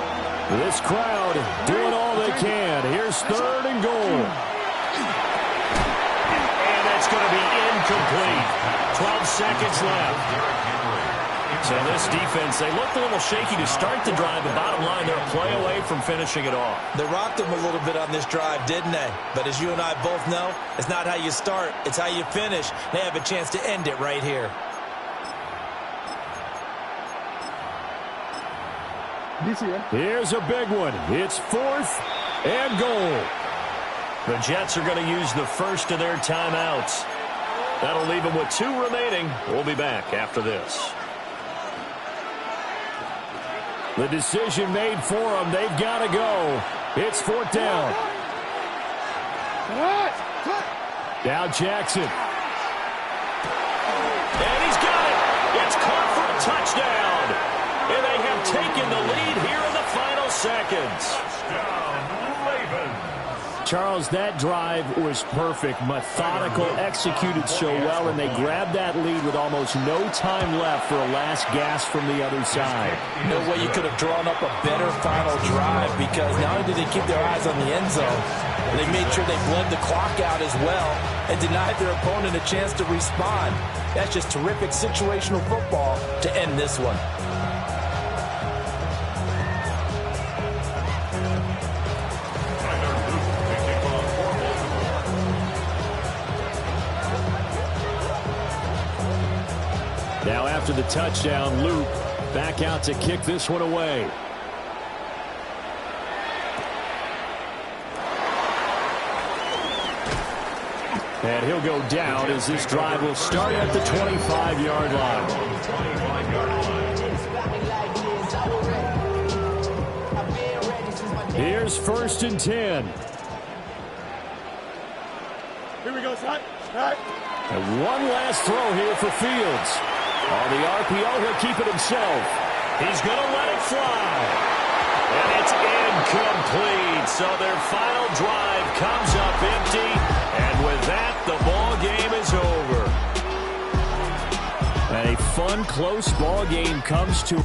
This crowd doing all they can. Here's 3rd and goal. And that's going to be incomplete. 12 seconds left. So this defense, they looked a little shaky to start the drive, but bottom line, they're a play away from finishing it off. They rocked them a little bit on this drive, didn't they? But as you and I both know, it's not how you start, it's how you finish. They have a chance to end it right here. Here's a big one. It's 4th and goal. The Jets are going to use the first of their timeouts. That'll leave them with 2 remaining. We'll be back after this. The decision made for them. They've got to go. It's 4th down. Now Jackson. And he's got it. It's caught for a touchdown. And they have taken the lead here in the final seconds. Charles, that drive was perfect. Methodical, executed so well, and they grabbed that lead with almost no time left for a last gasp from the other side. No way you could have drawn up a better final drive, because not only did they keep their eyes on the end zone, they made sure they bled the clock out as well and denied their opponent a chance to respond. That's just terrific situational football to end this one. Now after the touchdown, Luke back out to kick this one away. And he'll go down as this drive will start at the 25-yard line. Here's 1st and 10. Here we go, son. And one last throw here for Fields. On the RPO, he'll keep it himself. He's going to let it fly. And it's incomplete. So their final drive comes up empty. And with that, the ball game is over. And a fun, close ball game comes to.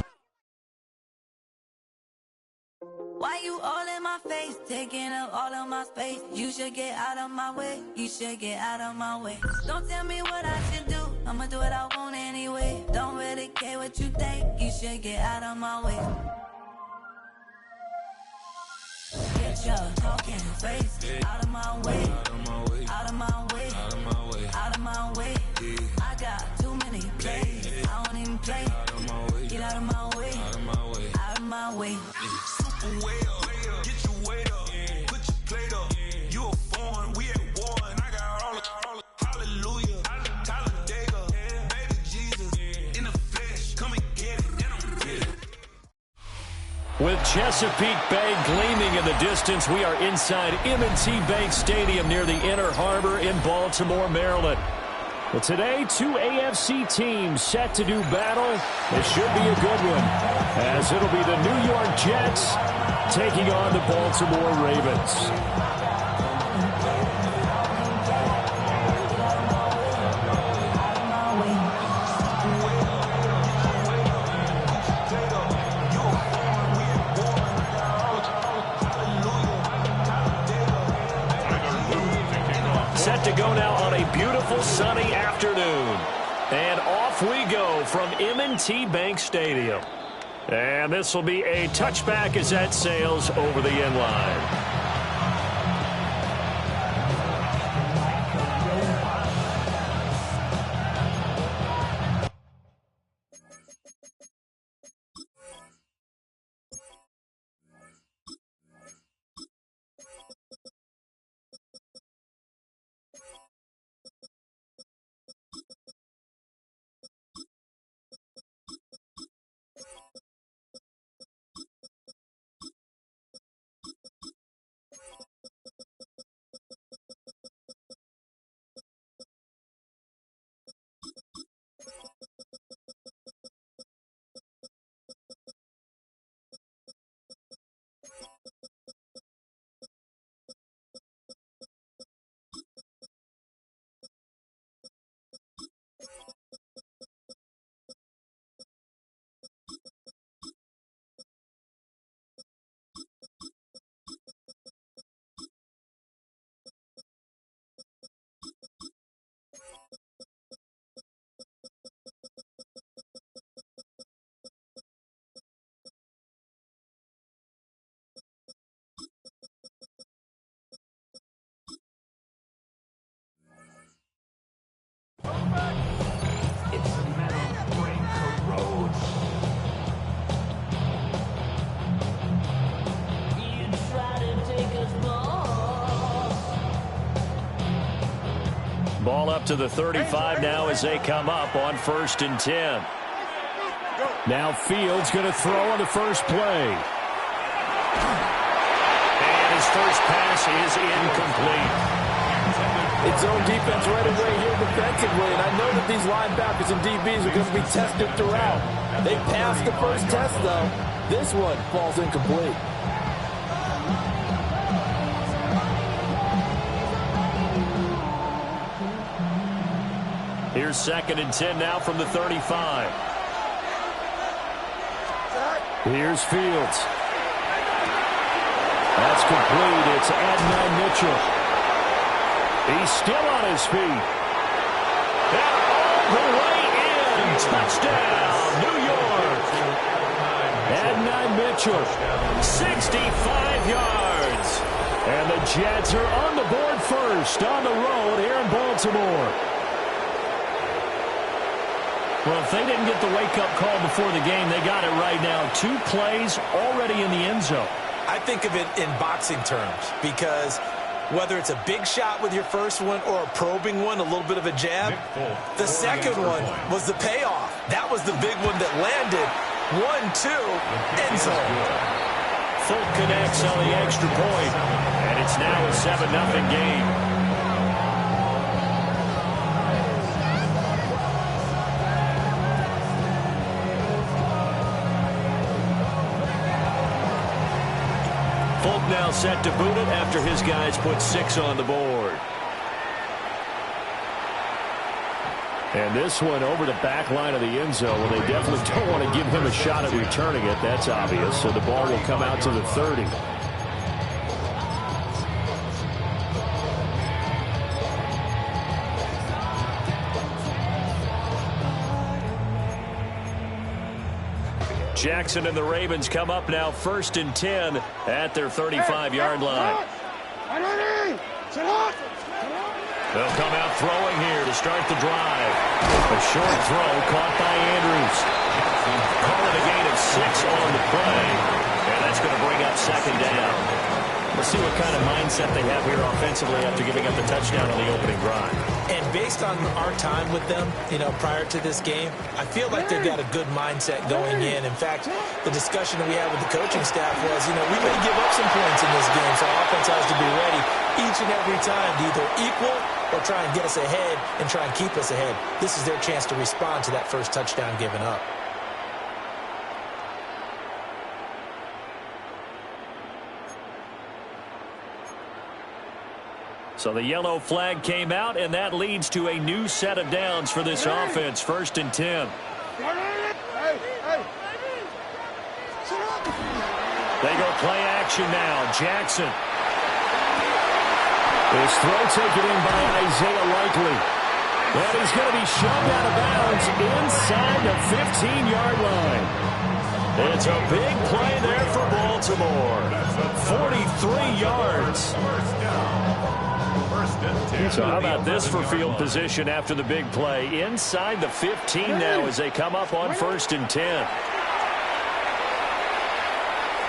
Why you all in my face, taking up all of my space? You should get out of my way. You should get out of my way. Don't tell me what I should do. I'ma do what I want anyway. Don't really care what you think. You should get out of my way. Get your talking face out of my way. Out of my way. Out of my way. I got too many plays. I don't even play. Get out of my way. Out of my way. Get your weight up, put your plate up. You a foreign, we at war, and I got all hallelujah. Talladega, baby Jesus, in the flesh, come and get it, and I'm with it. With Chesapeake Bay gleaming in the distance, we are inside M&T Bank Stadium near the Inner Harbor in Baltimore, Maryland. Well, today, 2 AFC teams set to do battle. This should be a good one, as it'll be the New York Jets taking on the Baltimore Ravens. Set to go now on a beautiful sunny afternoon. And off we go from M&T Bank Stadium. And this will be a touchback as that sails over the end line. Ball up to the 35 now as they come up on 1st and 10. Now Fields going to throw on the first play. And his first pass is incomplete. It's zone defense right away here defensively, and I know that these linebackers and DBs are going to be tested throughout. They passed the first test, though. This one falls incomplete. Here's 2nd and 10 now from the 35. Here's Fields. That's complete. It's Adnan Mitchell. He's still on his feet. And all the way in. Touchdown, New York. Adnan Mitchell, 65 yards. And the Jets are on the board first on the road here in Baltimore. Well, if they didn't get the wake-up call before the game, they got it right now. 2 plays already in the end zone. I think of it in boxing terms because whether it's a big shot with your first one or a probing one, a little bit of a jab, the second one was the payoff. That was the big one that landed. 1-2, end zone. Folk connects on the extra point, and it's now a 7-0 game. Folk now set to boot it after his guys put 6 on the board. And this one over the back line of the end zone. Well, they definitely don't want to give him a shot at returning it. That's obvious. So the ball will come out to the 30. Jackson and the Ravens come up now 1st and 10 at their 35-yard line. They'll come out throwing here to start the drive. A short throw caught by Andrews. Call it a gain of 6 on the play. And that's going to bring up 2nd down. Let's see what kind of mindset they have here offensively after giving up the touchdown on the opening drive. And based on our time with them, prior to this game, I feel like they've got a good mindset going in. In fact, the discussion that we had with the coaching staff was, we may give up some points in this game, so our offense has to be ready each and every time to either equal or try and get us ahead and try and keep us ahead. This is their chance to respond to that first touchdown given up. So the yellow flag came out, and that leads to a new set of downs for this offense. 1st and 10. They go play action now. Jackson. His throw taken in by Isaiah Likely. And he's going to be shoved out of bounds inside the 15-yard line. It's a big play there for Baltimore. 43 yards. So how about this for field position after the big play? Inside the 15 now as they come up on 1st and 10.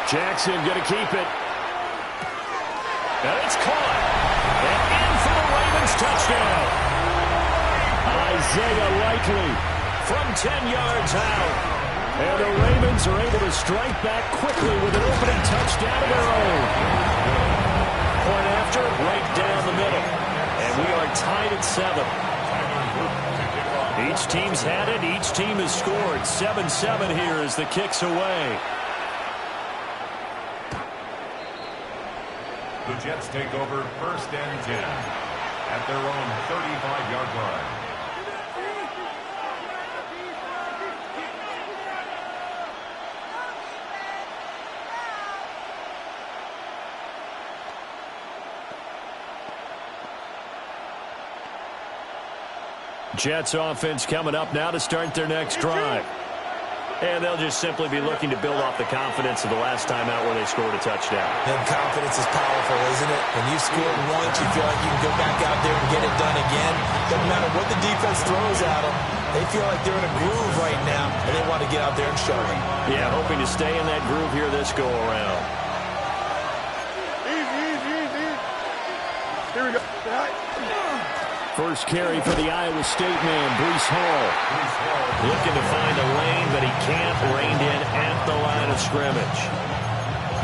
Jackson going to keep it. And it's caught. And in for the Ravens touchdown. Isaiah Likely from 10 yards out. And the Ravens are able to strike back quickly with an opening touchdown of their own. Point after, right down the middle. And we are tied at 7. Each team's had it. Each team has scored. 7-7 here as the kick's away. The Jets take over 1st and 10 at their own 35-yard line. Jets offense coming up now to start their next drive. And they'll just simply be looking to build off the confidence of the last time out where they scored a touchdown. And confidence is powerful, isn't it? When you scored once, you feel like you can go back out there and get it done again. Doesn't matter what the defense throws at them. They feel like they're in a groove right now, and they want to get out there and show it. Yeah, hoping to stay in that groove here this go-around. Easy. Here we go. First carry for the Iowa State man, Breece Hall. Looking to find a lane, but he can't. Reined in at the line of scrimmage.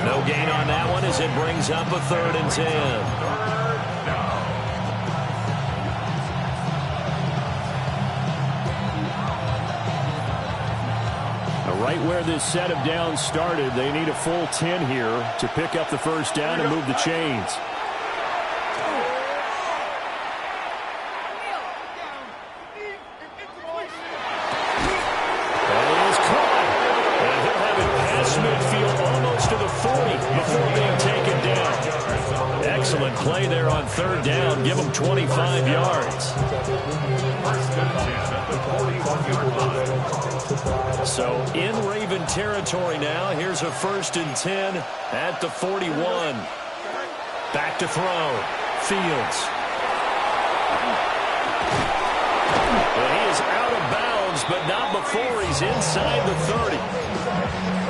No gain on that one as it brings up a 3rd and 10. Right where this set of downs started, they need a full 10 here to pick up the first down and move the chains. Excellent play there on 3rd down. Give them 25 yards. So in Raven territory now. Here's a 1st and 10 at the 41. Back to throw. Fields. Well, he is out of bounds, but not before he's inside the 30.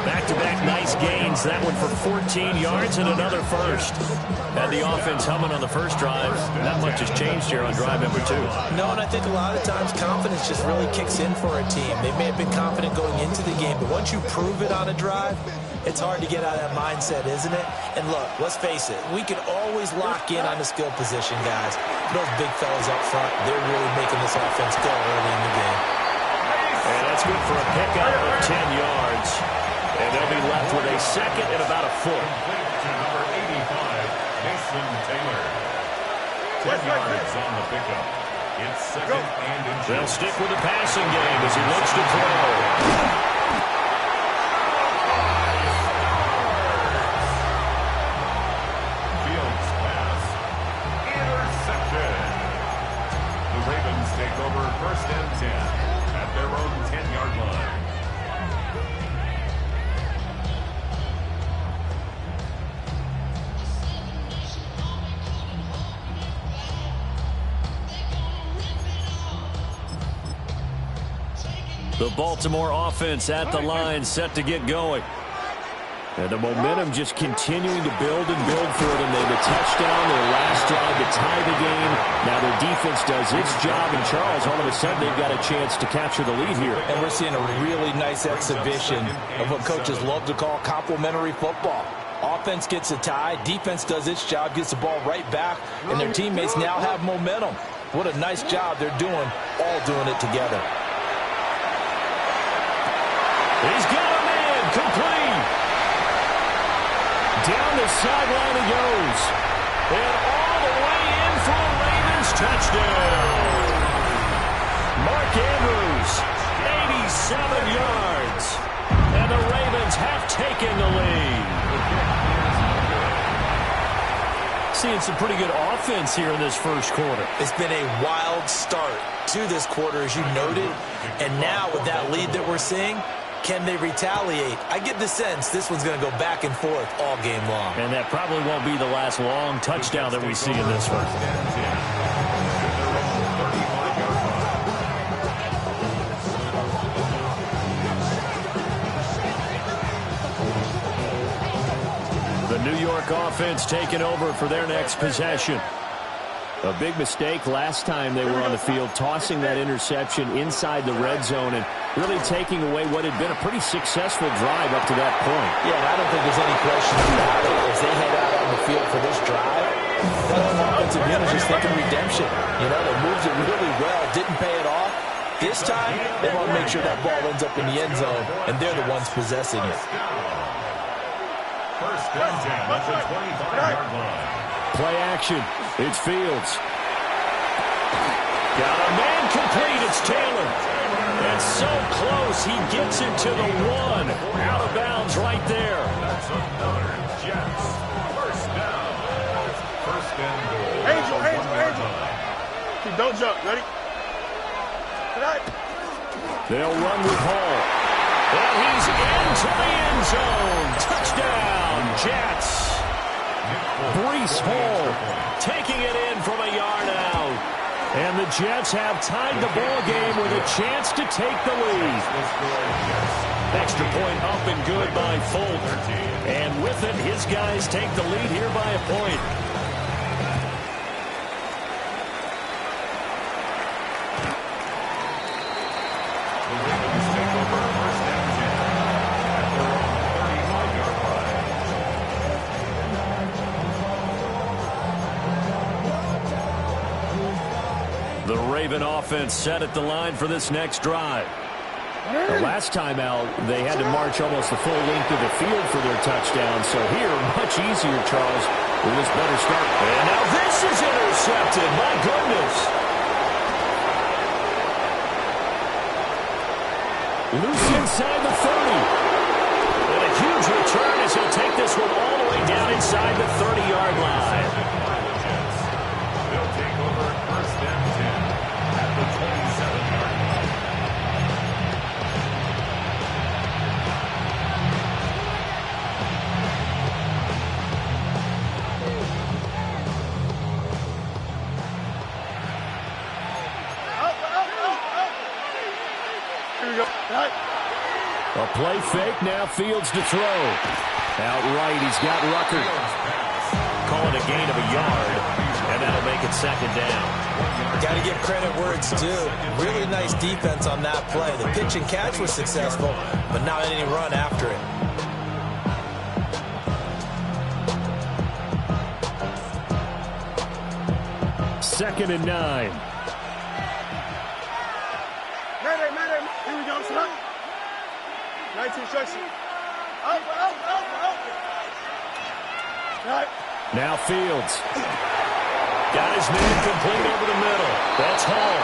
Back-to-back nice gains. That one for 14 yards and another first. Had the offense humming on the first drive. Not much has changed here on drive number 2. No, and I think a lot of times confidence just really kicks in for a team. They may have been confident going into the game, but once you prove it on a drive, it's hard to get out of that mindset, isn't it? And look, let's face it, we can always lock in on the skill position, guys. Those big fellas up front, they're really making this offense go early in the game. And that's good for a pickup of 10 yards. And they'll be left with a 2nd and about a foot. Number 85, Mason Taylor. 10 yards on the pickup. It's 2nd and inches. They'll stick with the passing game as he looks to throw. Fields pass. Intercepted. The Ravens take over 1st and 10 at their own 10-yard line. The Baltimore offense at the line, set to get going. And the momentum just continuing to build and build for them. They had a touchdown, their last drive to tie the game. Now their defense does its job, and Charles, all of a sudden, they've got a chance to capture the lead here. And we're seeing a really nice exhibition of what coaches love to call complementary football. Offense gets a tie, defense does its job, gets the ball right back, and their teammates now have momentum. What a nice job they're doing, all doing it together. He's got a man, complete. Down the sideline he goes. And all the way in for a Ravens touchdown. Mark Andrews, 87 yards. And the Ravens have taken the lead. Seeing some pretty good offense here in this first quarter. It's been a wild start to this quarter, as you noted. And now with that lead that we're seeing, Can they retaliate? I get the sense this one's going to go back and forth all game long. And that probably won't be the last long touchdown that we see in this one. The New York offense taking over for their next possession. A big mistake last time they were on the field, tossing that interception inside the red zone and really taking away what had been a pretty successful drive up to that point. Yeah, and I don't think there's any question about it. As they head out on the field for this drive, that offensive unit is just thinking redemption. You know, they moved it really well, didn't pay it off. This time, they want to make sure that ball ends up in the end zone, and they're the ones possessing it. First and 10 at the 25-yard line. Play action. It's Fields. Got a man complete. It's Taylor. That's so close. He gets it to the 1. Out of bounds right there. That's another Jets. First down. First and goal. Angel. Keep, don't jump. Ready? Tonight. They'll run with Hall. And he's into the end zone. Touchdown, Jets. Breece Hall taking it in from a yard out. And the Jets have tied the ball game with a chance to take the lead. Extra point up and good by Folk. And with it, his guys take the lead here by a point. The Raven offense set at the line for this next drive. The last time out, they had to march almost the full length of the field for their touchdown. So here, much easier, Charles, with this better start. And now this is intercepted. My goodness. Loose inside the 30. And a huge return as he'll take this one all the way down inside the 30-yard line. They'll take over first and 10 at the 27-yard line. Here we go. Tonight. A play fake, now Fields to throw. Outright, he's got Rucker. Calling a gain of a yard, and that'll make it second down. Got to give credit where it's due. Really nice defense on that play. The pitch and catch was successful, but not any run after it. Second and 9. Mayday. Here we go. Tonight. 19 instruction. Up. Tonight. Now Fields. Got his man complete over the middle. That's Hall.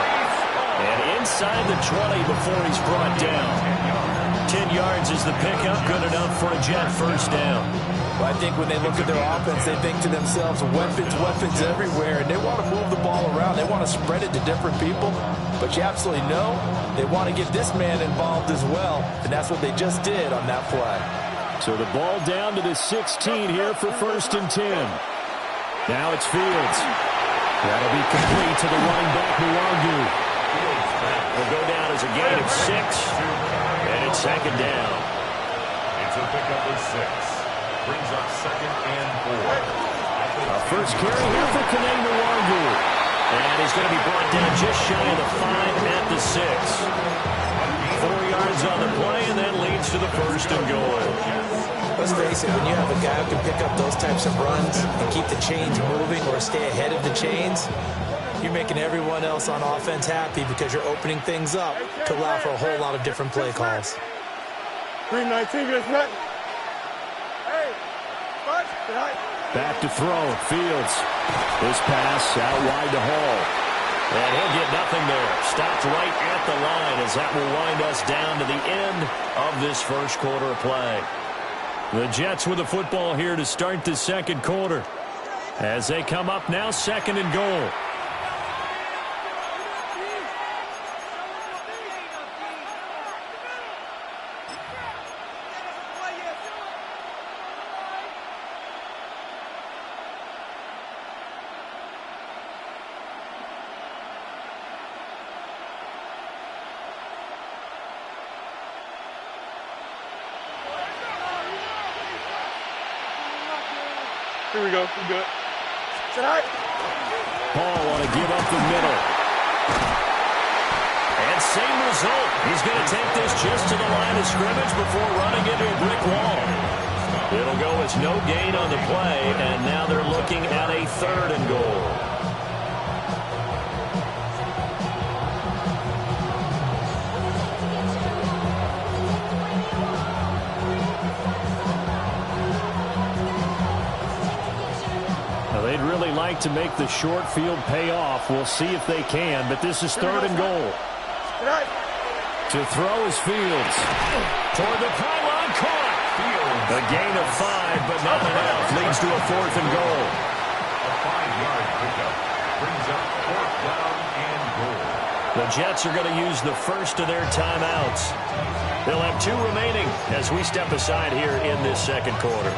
And inside the 20 before he's brought down. 10 yards is the pickup. Good enough for a Jet first down. Well, I think when they look at their offense, they think to themselves, weapons everywhere, and they want to move the ball around. They want to spread it to different people. But you absolutely know they want to get this man involved as well, and that's what they just did on that play. So the ball down to the 16 here for first and 10. Now it's Fields. That'll be complete to the running back, Nwangu. Will go down as a gain of 6, and it's second down. It's a pickup of 6. Brings up second and 4. A first carry here for Kene Nwangu. And he's going to be brought down just shy of the 5 at the 6. 4 yards on the play, and that leads to the first and goal. Let's face it, when you have a guy who can pick up those types of runs and keep the chains moving or stay ahead of the chains, you're making everyone else on offense happy because you're opening things up to allow for a whole lot of different play calls. 319 against nothing. Hey, watch tonight. Back to throw. Fields. This pass out wide to Hall. And he'll get nothing there. Stopped right at the line as that will wind us down to the end of this first quarter of play. The Jets with the football here to start the second quarter. As they come up now, second and goal. Here we go. We good. Sit high. Paul want to give up the middle. And same result. He's going to take this just to the line of scrimmage before running into a brick wall. It'll go as no gain on the play, and now they're looking at a 3rd and goal. They'd really like to make the short field pay off. We'll see if they can, but this is 3rd and goal. To throw is Fields. Toward the pylon, caught. A gain of 5, but not enough. Leads to a 4th and goal. A 5-yard pickup brings up 4th down and goal. The Jets are going to use the first of their timeouts. They'll have 2 remaining as we step aside here in this second quarter.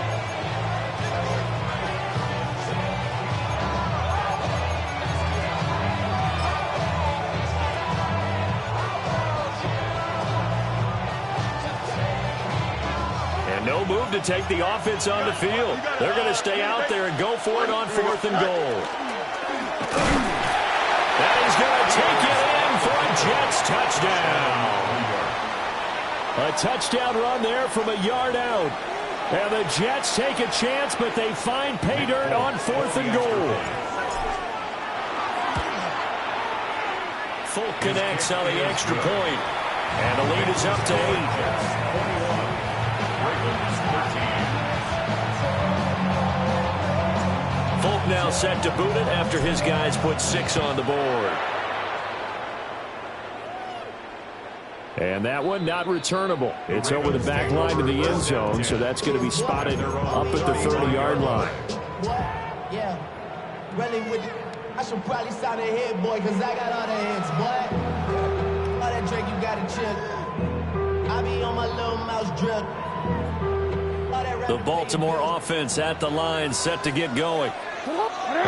No move to take the offense on the field. They're going to stay out there and go for it on 4th and goal. And he's going to take it in for a Jets touchdown. A touchdown run there from a yard out. And the Jets take a chance, but they find pay dirt on 4th and goal. Folk connects on the extra point. And the lead is up to 8. Folk now set to boot it after his guys put 6 on the board. And that one not returnable. It's over the back line to the end zone, so that's going to be spotted up at the 30-yard line. Yeah, really with it. I should probably sign a hit, boy, because I got all the hits, boy. All that drink, you got to chill. I be on my little mouse drip. The Baltimore offense at the line, set to get going.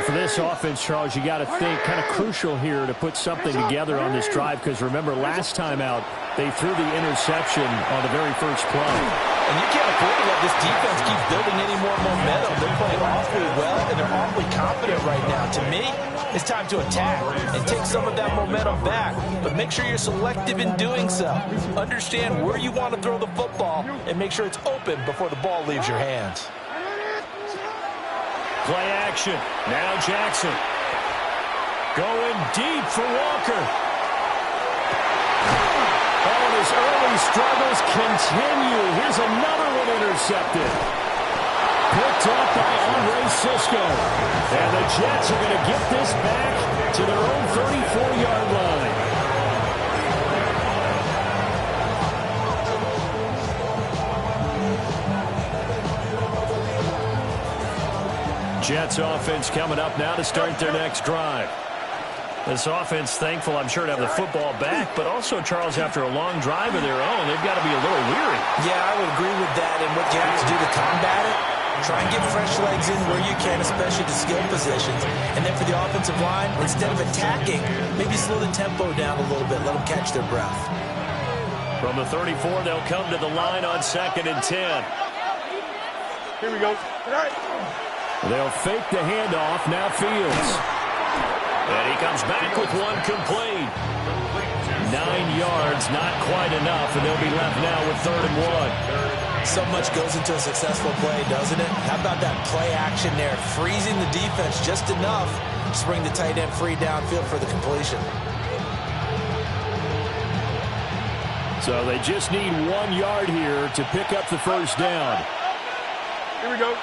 For this offense, Charles, you got to think kind of crucial here to put something together on this drive, because remember, last time out, they threw the interception on the very first play. And you can't afford to let this defense keep building any more momentum. They're playing awfully well, and they're awfully confident right now. To me, it's time to attack and take some of that momentum back. But make sure you're selective in doing so. Understand where you want to throw the football, and make sure it's open before the ball leaves your hands. Play action. Now Jackson. Going deep for Walker. Oh, and his early struggles continue. Here's another one intercepted. Picked up by Andre Sisco. And the Jets are going to get this back to their own 34-yard line. Jets offense coming up now to start their next drive. This offense thankful, I'm sure, to have the football back, but also, Charles, after a long drive of their own, they've got to be a little weary. Yeah, I would agree with that. And what you have to do to combat it, try and get fresh legs in where you can, especially the skill positions. And then for the offensive line, instead of attacking, maybe slow the tempo down a little bit, let them catch their breath. From the 34, they'll come to the line on 2nd and 10. Here we go. All right. They'll fake the handoff. Now Fields. And he comes back with one complete. 9 yards, not quite enough, and they'll be left now with 3rd and 1. So much goes into a successful play, doesn't it? How about that play action there? Freezing the defense just enough to bring the tight end free downfield for the completion. So they just need 1 yard here to pick up the first down. Here we go.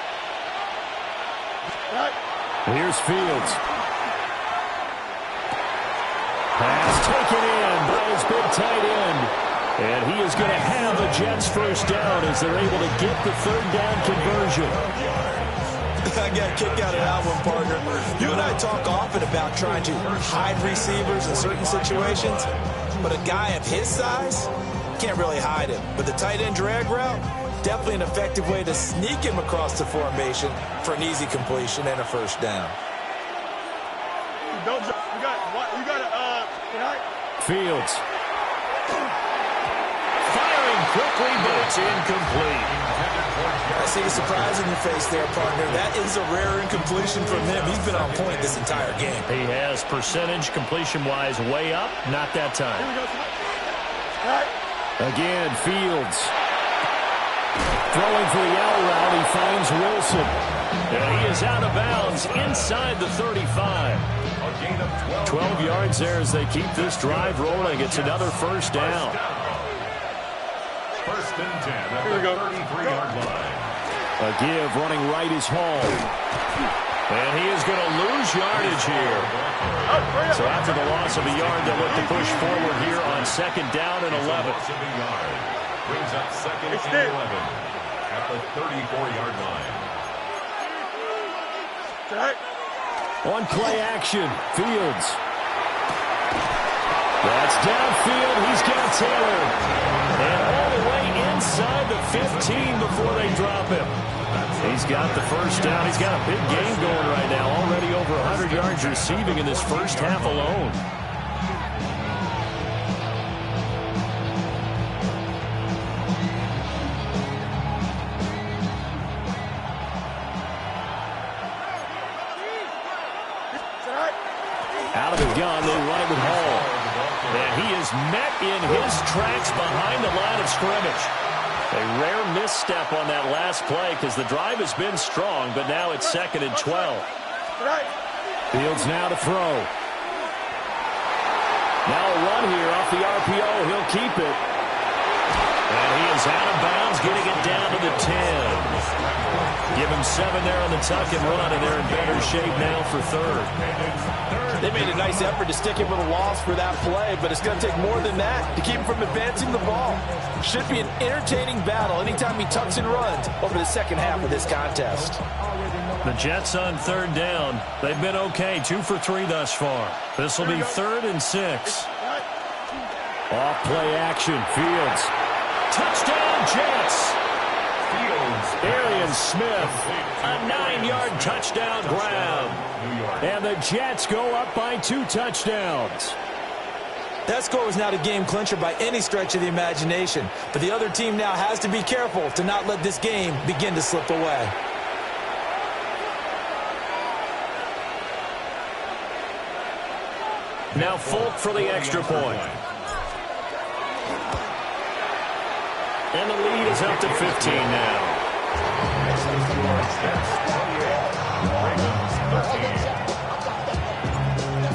Right. Here's Fields. Pass taken in by his big tight end. And he is going to have a Jets first down as they're able to get the 3rd down conversion. I got a kick out of that one, partner. You and I talk often about trying to hide receivers in certain situations, but a guy of his size can't really hide him. But the tight end drag route, definitely an effective way to sneak him across the formation for an easy completion and a first down. Don't jump. You got to, Fields. Firing quickly, but it's incomplete. I see the surprise in your face there, partner. That is a rare incompletion from him. He's been on point this entire game. He has percentage completion-wise way up. Not that time. Again, Fields. Throwing for the out route, he finds Wilson. And he is out of bounds inside the 35. 12 yards there as they keep this drive rolling. It's another first down. First and 10 at the 33-yard line. A give running right is Hall. And he is going to lose yardage here. So after the loss of a yard, they'll look to push forward here on second down and 11. Loss of a yard. Brings up second and 11 at the 34-yard line. On play action, Fields. That's downfield. He's got Taylor. And all the way inside the 15 before they drop him. He's got the first down. He's got a big game going right now. Already over 100 yards receiving in this first half alone. Out of the gun, they run it with Hall. And he is met in his tracks behind the line of scrimmage. A rare misstep on that last play because the drive has been strong, but now it's second and 12. Fields now to throw. Now a run here off the RPO. He'll keep it. And he is out of bounds, getting it down to the 10. Give him 7 there on the tuck and run, and they're in better shape now for third. They made a nice effort to stick him with a loss for that play, but it's going to take more than that to keep him from advancing the ball. Should be an entertaining battle anytime he tucks and runs over the second half of this contest. The Jets on third down. They've been okay, 2 for 3 thus far. This will be 3rd and 6. Off play action, Fields. Touchdown, Jets. Arian Smith, a 9-yard touchdown grab. And the Jets go up by 2 touchdowns. That score was not a game clincher by any stretch of the imagination, but the other team now has to be careful to not let this game begin to slip away. Now Folk for the extra point. And the lead is up to 15 now.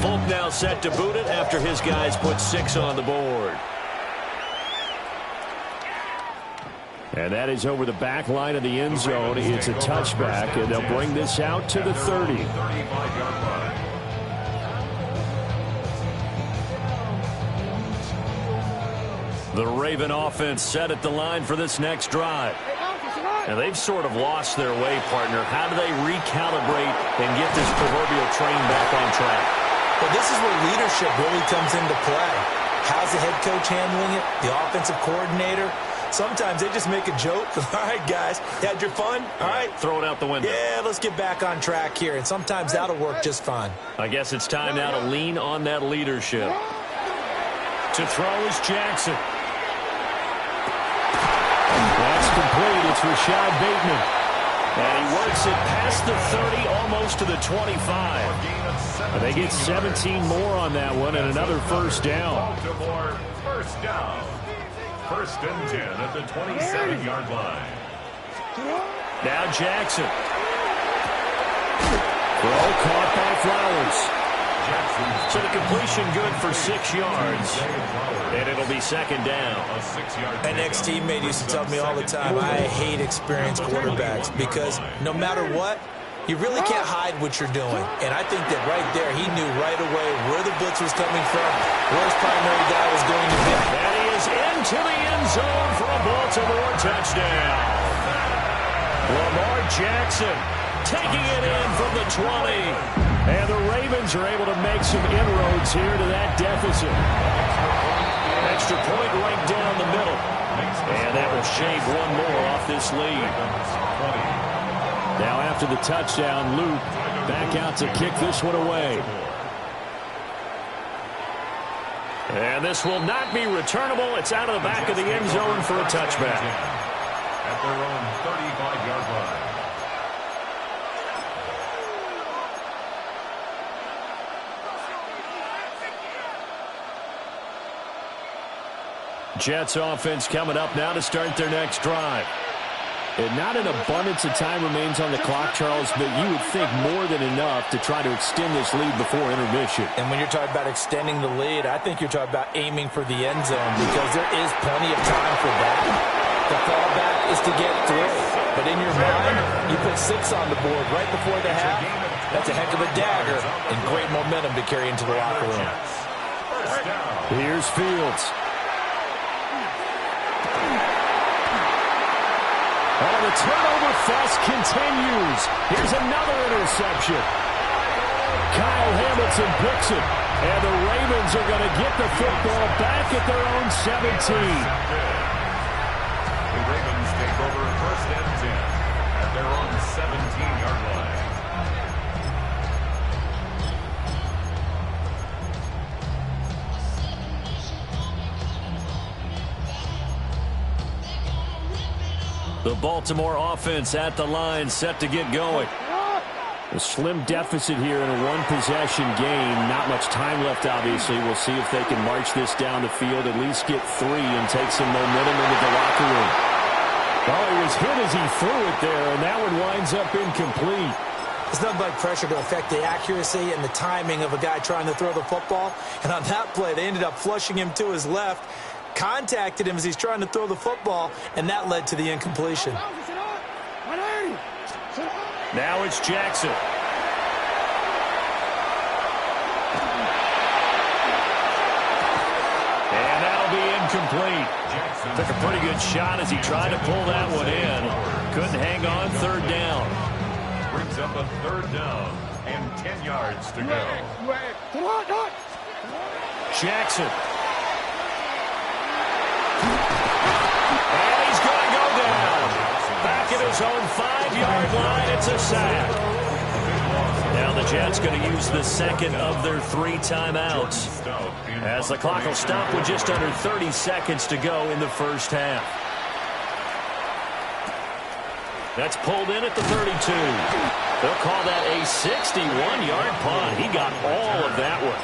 Folk now set to boot it after his guys put 6 on the board. And that is over the back line of the end zone. It's a touchback, and they'll bring this out to the 30. The Raven offense set at the line for this next drive. And they've sort of lost their way, partner. How do they recalibrate and get this proverbial train back on track? Well, this is where leadership really comes into play. How's the head coach handling it? The offensive coordinator? Sometimes they just make a joke. All right, guys, had your fun? All right. Throw it out the window. Yeah, let's get back on track here. And sometimes that'll work just fine. I guess it's time now to lean on that leadership. To throw is Jackson. That's complete. It's Rashad Bateman. And he works it past the 30, almost to the 25. And they get 17 more on that one and another first down. First down. First and 10 at the 27-yard line. Now Jackson. Throw caught by Flowers. So the completion good for 6 yards. And it'll be second down. An ex-teammate used to tell me all the time, I hate experienced quarterbacks because no matter what, you really can't hide what you're doing. And I think that right there, he knew right away where the blitz was coming from, where his primary guy was going to be. And he is into the end zone for a Baltimore touchdown. Lamar Jackson taking it in from the 20. And the Ravens are able to make some inroads here to that deficit. Extra point right down the middle. And that will shave one more off this lead. Now after the touchdown, Luke back out to kick this one away. And this will not be returnable. It's out of the back of the end zone for a touchback. At their own 35-yard line. Jets offense coming up now to start their next drive. And not an abundance of time remains on the clock, Charles, but you would think more than enough to try to extend this lead before intermission. And when you're talking about extending the lead, I think you're talking about aiming for the end zone because there is plenty of time for that. The fallback is to get through. But in your mind, you put 6 on the board right before the half. That's a heck of a dagger and great momentum to carry into the locker room. Here's Fields. Oh, the turnover fest continues. Here's another interception. Kyle Hamilton picks it. And the Ravens are going to get the football back at their own 17. The Ravens take over 1st and 10 at their own 17-yard line. The Baltimore offense at the line, set to get going. A slim deficit here in a one-possession game. Not much time left, obviously. We'll see if they can march this down the field, at least get 3 and take some momentum into the locker room. Oh, he was hit as he threw it there, and that one winds up incomplete. It's nothing like pressure to affect the accuracy and the timing of a guy trying to throw the football. And on that play, they ended up flushing him to his left, contacted him as he's trying to throw the football, and that led to the incompletion. Now it's Jackson. And that'll be incomplete. Took a pretty good shot as he tried to pull that one in. Couldn't hang on, 3rd down. Brings up a 3rd down and 10 yards to go. Jackson. And he's going to go down. Back at his own 5-yard line, it's a sack. Now the Jets going to use the second of their 3 timeouts, as the clock will stop with just under 30 seconds to go in the first half. That's pulled in at the 32. They'll call that a 61-yard punt. He got all of that one.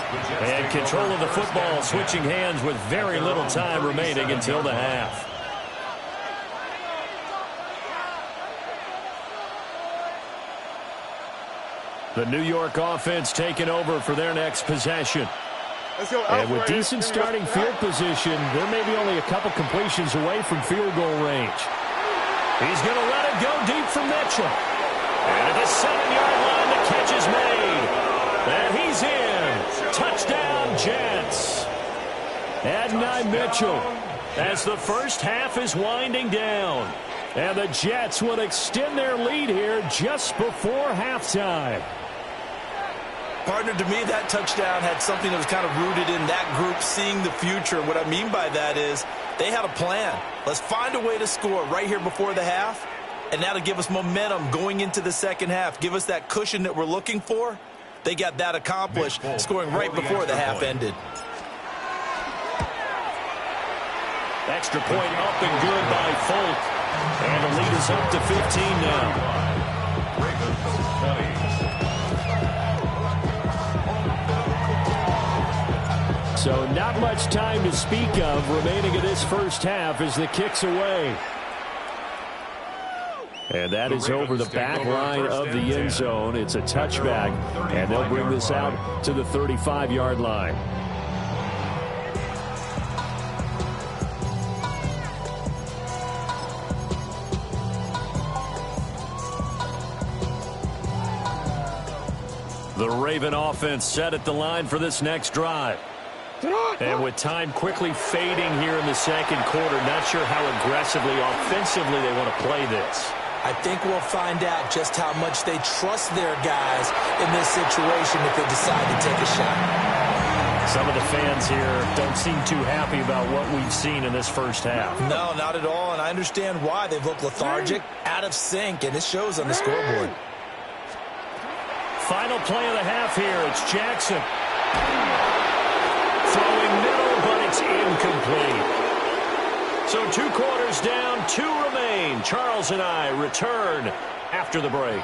And control of the football switching hands with very little time remaining until the half. The New York offense taking over for their next possession. And with decent starting field position, they're maybe only a couple completions away from field goal range. He's going to let it go deep for Mitchell. And at the 7-yard line, the catch is made. And he's in. Touchdown, Jets. Adonai Mitchell, as the first half is winding down. And the Jets will extend their lead here just before halftime. Partner, to me, that touchdown had something that was kind of rooted in that group seeing the future. What I mean by that is they had a plan. Let's find a way to score right here before the half, and that'll give us momentum going into the second half. Give us that cushion that we're looking for. They got that accomplished, scoring right before the half ended. Extra point up and good by Folk. And the lead is up to 15 now. So not much time to speak of remaining in this first half as the kick's away. And that is over the back line of the end zone. It's a touchback, and they'll bring this out to the 35-yard line. The Raven offense set at the line for this next drive. And with time quickly fading here in the second quarter, not sure how aggressively, offensively they want to play this. I think we'll find out just how much they trust their guys in this situation if they decide to take a shot. Some of the fans here don't seem too happy about what we've seen in this first half. No, not at all, and I understand why. They've looked lethargic, out of sync, and it shows on the scoreboard. Final play of the half here. It's Jackson. Throwing middle, It's incomplete. So 2 quarters down, 2 remain. Charles and I return after the break.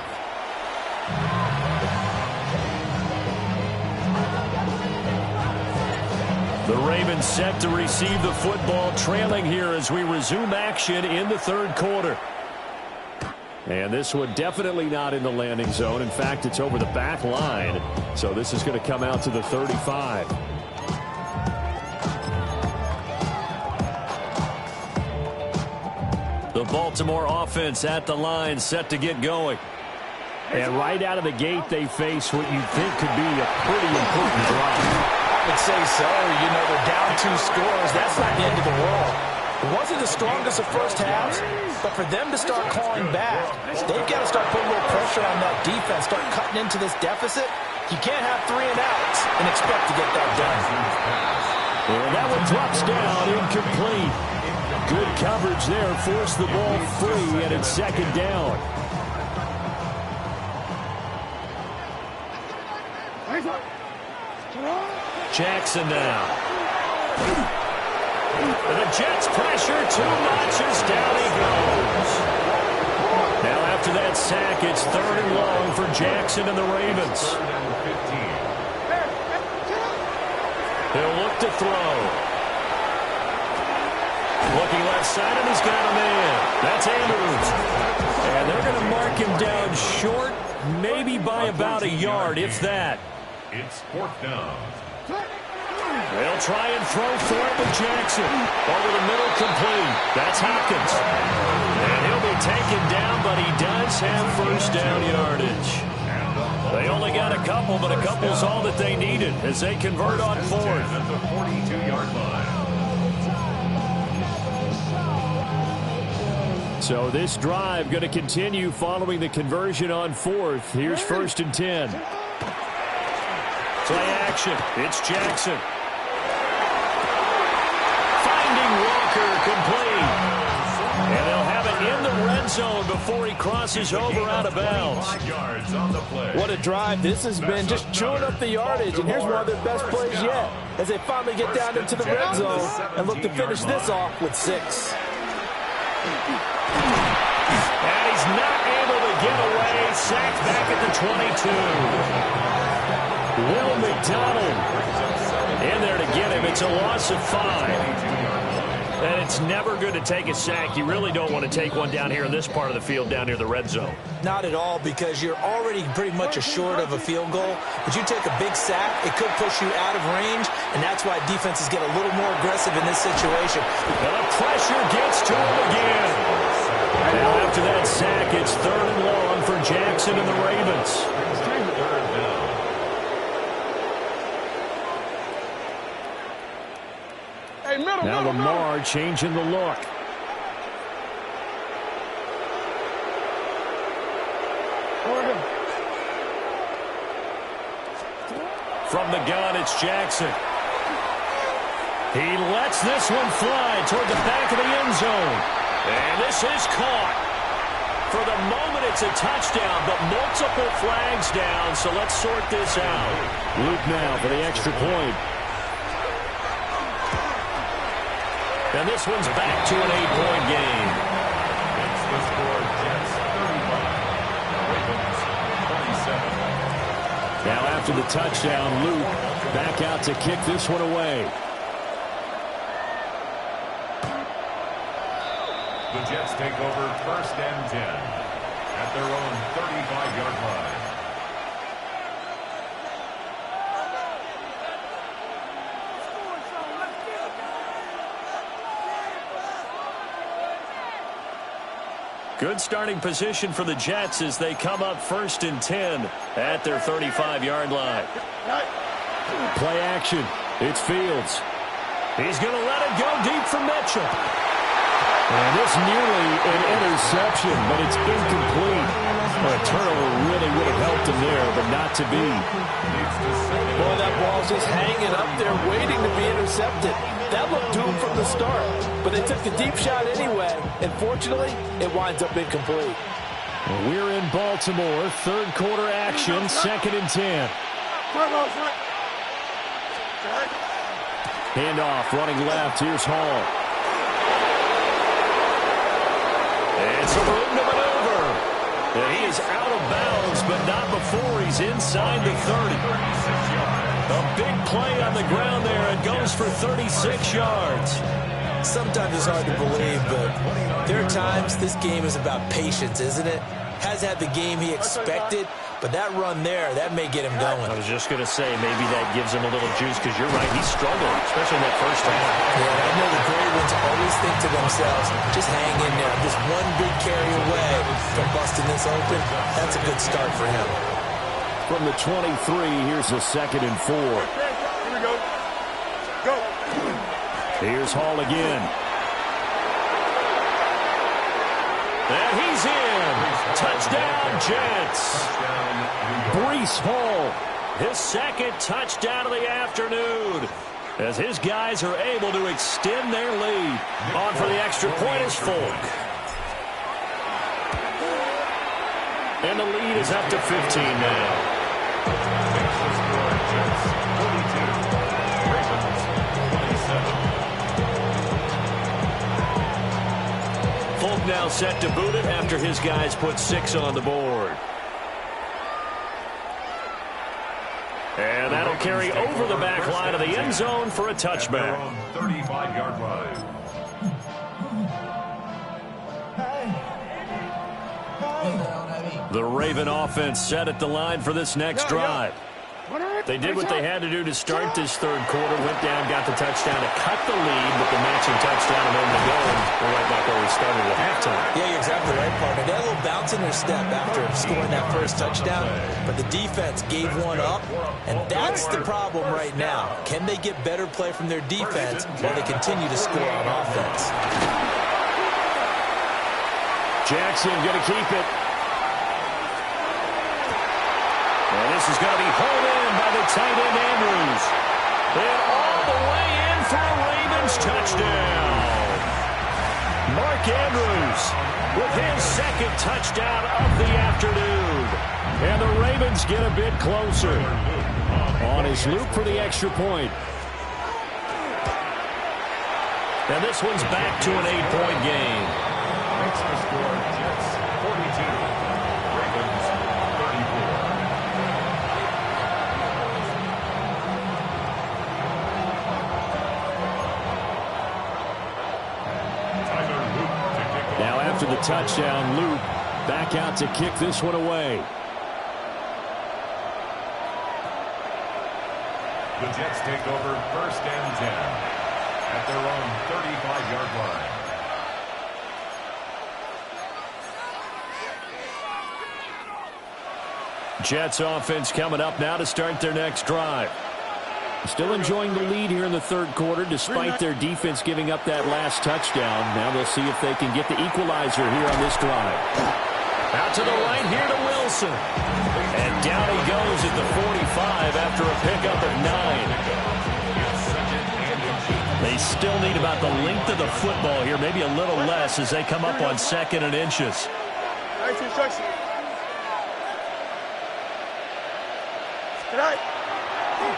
The Ravens set to receive the football, trailing here as we resume action in the 3rd quarter. And this one definitely not in the landing zone. In fact, it's over the back line. So this is going to come out to the 35. The Baltimore offense at the line, set to get going. And right out of the gate, they face what you think could be a pretty important drive. I would say so. You know, they're down 2 scores. That's not the end of the world. It wasn't the strongest of first halves, but for them to start clawing back, they've got to start putting a little pressure on that defense, start cutting into this deficit. You can't have 3 and outs and expect to get that done. And that one drops down, incomplete. Good coverage there, forced the ball free, and it's 2nd down. Jackson now. And the Jets pressure, 2 notches, down he goes. Now after that sack, it's 3rd and long for Jackson and the Ravens. He'll look to throw. Looking left side, and he's got a man. That's Andrews. And they're going to mark him down short, maybe by about a yard, if that. It's 4th down. They'll try and throw for it with Jackson. Over the middle, complete. That's Hopkins. And he'll be taken down, but he does have 1st down yardage. They only got a couple, but a couple's all that they needed as they convert on 4th. At the 42-yard line. So this drive going to continue following the conversion on 4th. Here's 1st and 10. Play action. It's Jackson. Finding Walker, complete. And they'll have it in the red zone before he crosses over out of bounds. What a drive this has been, just chewing up the yardage. And here's one of their best plays yet as they finally get down into the red zone and look to finish this off with 6. And he's not able to get away. Sacked back at the 22. Will McDonald in there to get him. It's a loss of 5. And it's never good to take a sack. You really don't want to take one down here in this part of the field, down near the red zone. Not at all, because you're already pretty much assured of a field goal. But you take a big sack, it could push you out of range, and that's why defenses get a little more aggressive in this situation. And the pressure gets to him again. Now after that sack, it's 3rd and long for Jackson and the Ravens. Now Lamar changing the look. From the gun, it's Jackson. He lets this one fly toward the back of the end zone. And this is caught. For the moment, it's a touchdown, but multiple flags down, so let's sort this out. Luke now for the extra point. And this one's back to an 8-point game. It's the score, Jets 35, Ravens 27. Now after the touchdown, Luke back out to kick this one away. The Jets take over 1st and 10 at their own 35-yard line. Good starting position for the Jets as they come up 1st and 10 at their 35-yard line. Play action. It's Fields. He's going to let it go deep for Mitchell. And this nearly an interception, but it's incomplete. A turnover really would have helped him there, but not to be. Boy, that ball's just hanging up there waiting to be intercepted. That looked doomed from the start, but they took the deep shot anyway, and fortunately, it winds up incomplete. We're in Baltimore, 3rd quarter action, 2nd and 10. Handoff running left. Here's Hall. And some room to maneuver. And he is out of bounds, but not before he's inside the 30. A big play on the ground there. It goes for 36 yards. Sometimes it's hard to believe, but there are times this game is about patience, isn't it? Hasn't had the game he expected, but that run there, that may get him going. I was just going to say, maybe that gives him a little juice, because you're right, he struggled, especially in that first half. Yeah, I know the great ones always think to themselves, just hang in there. Just one big carry away from busting this open. That's a good start for him. From the 23, here's a 2nd and 4. Here we go. Go. Here's Hall again. And he's in. Touchdown, Jets. Breece Hall. His 2nd touchdown of the afternoon, as his guys are able to extend their lead. On for the extra point is Folk. And the lead is up to 15 now. Folk now set to boot it after his guys put 6 on the board. And that'll carry over the back line of the end zone for a touchback. 35-yard line. The Raven offense set at the line for this next drive. They did what they had to do to start this third quarter, went down, got the touchdown to cut the lead with the matching touchdown a moment ago, and we're right back where we started at halftime. Yeah, you're exactly right, partner. They had a little bounce in their step after scoring that first touchdown, but the defense gave one up, and that's the problem right now. Can they get better play from their defense while they continue to score on offense? Jackson going to keep it. And this is going to be hauled in by the tight end Andrews. And all the way in for a Ravens touchdown. Mark Andrews with his 2nd touchdown of the afternoon. And the Ravens get a bit closer. On his loop for the extra point. And this one's back to an 8-point game. Makes the score Jets 42. Ravens 34. Now after the touchdown, Luke back out to kick this one away. The Jets take over 1st and 10 at their own 35-yard line. Jets offense coming up now to start their next drive. Still enjoying the lead here in the third quarter despite their defense giving up that last touchdown. Now they'll see if they can get the equalizer here on this drive. Out to the right here to Wilson. And down he goes at the 45 after a pickup of 9. They still need about the length of the football here, maybe a little less as they come up on 2nd and inches. Nice instruction. Good night.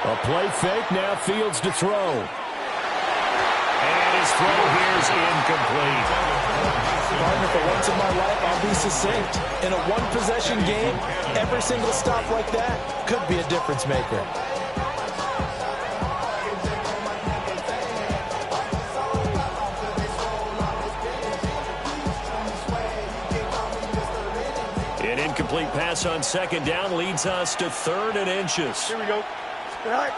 A play fake, now Fields to throw. And his throw here is incomplete. Partner, for once in my life, I'll be succinct. In a one-possession game, every single stop like that could be a difference maker. An incomplete pass on 2nd down leads us to 3rd and inches. Here we go. Good night.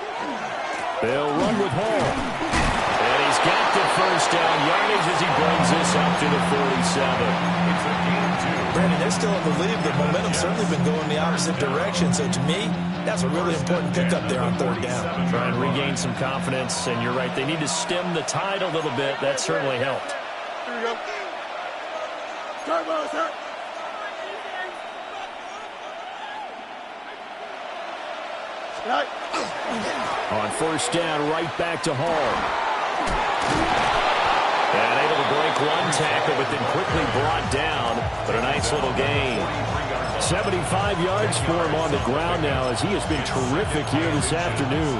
They'll run with Hall. And he's got the 1st down yardage as he brings this up to the 47. Brandon, they're still in the lead. The momentum's certainly been going the opposite direction. So to me, that's a really important pickup there on 3rd down. Try and regain some confidence. And you're right, they need to stem the tide a little bit. That certainly helped. Here we go. Start, ball, start. Right. On 1st down, right back to Hall. And able to break one tackle, but then quickly brought down. But a nice little gain. 75 yards for him on the ground now as he has been terrific here this afternoon.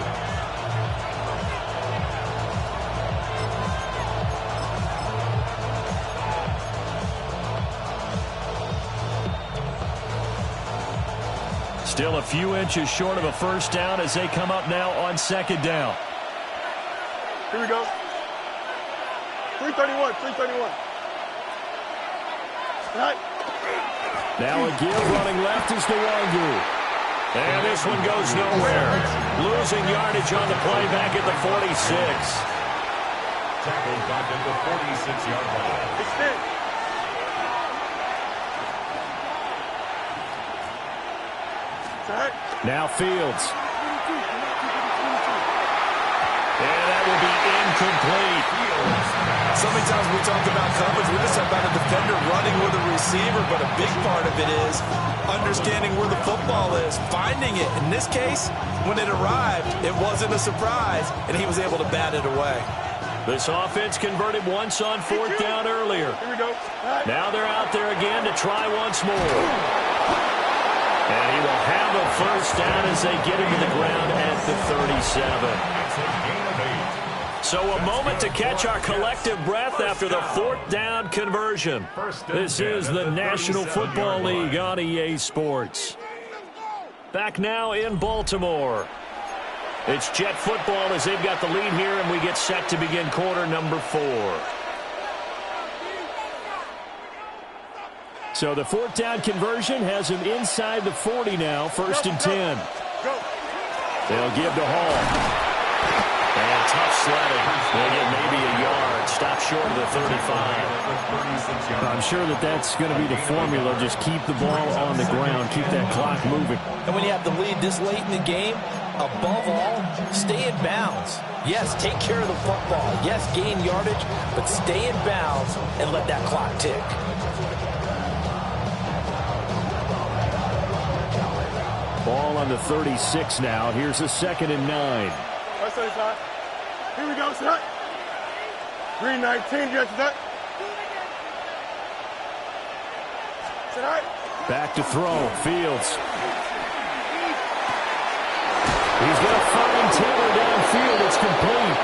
Still a few inches short of a first down as they come up now on second down. Here we go. 331, 331. Right. Now a give running left is Nwangu. And this one goes nowhere. Losing yardage on the play back at the 46. Tackled back at the 46-yard line. Extend. Now Fields. And that will be incomplete. So many times we talk about coverage, we just talk about a defender running with a receiver, but a big part of it is understanding where the football is, finding it. In this case, when it arrived, it wasn't a surprise, and he was able to bat it away. This offense converted once on fourth down earlier. Here we go. Now they're out there again to try once more. And he will have a first down as they get him to the ground at the 37. So a moment to catch our collective breath after the fourth down conversion. This is the National Football League on EA Sports. Back now in Baltimore. It's Jet football as they've got the lead here, and we get set to begin quarter number 4. So the fourth down conversion has him inside the 40 now, first and 10. They'll give to Hall. And tough sledding. They'll get maybe a yard. Stop short of the 35. I'm sure that's going to be the formula. Just keep the ball on the ground. Keep that clock moving. And when you have the lead this late in the game, above all, stay in bounds. Yes, take care of the football. Yes, gain yardage, but stay in bounds and let that clock tick. Ball on the 36 now. Here's a 2nd and 9. Right side, side. Here we go, set. 319, Jets, set. Set. Back to throw. Fields. He's going to find Taylor downfield. It's complete.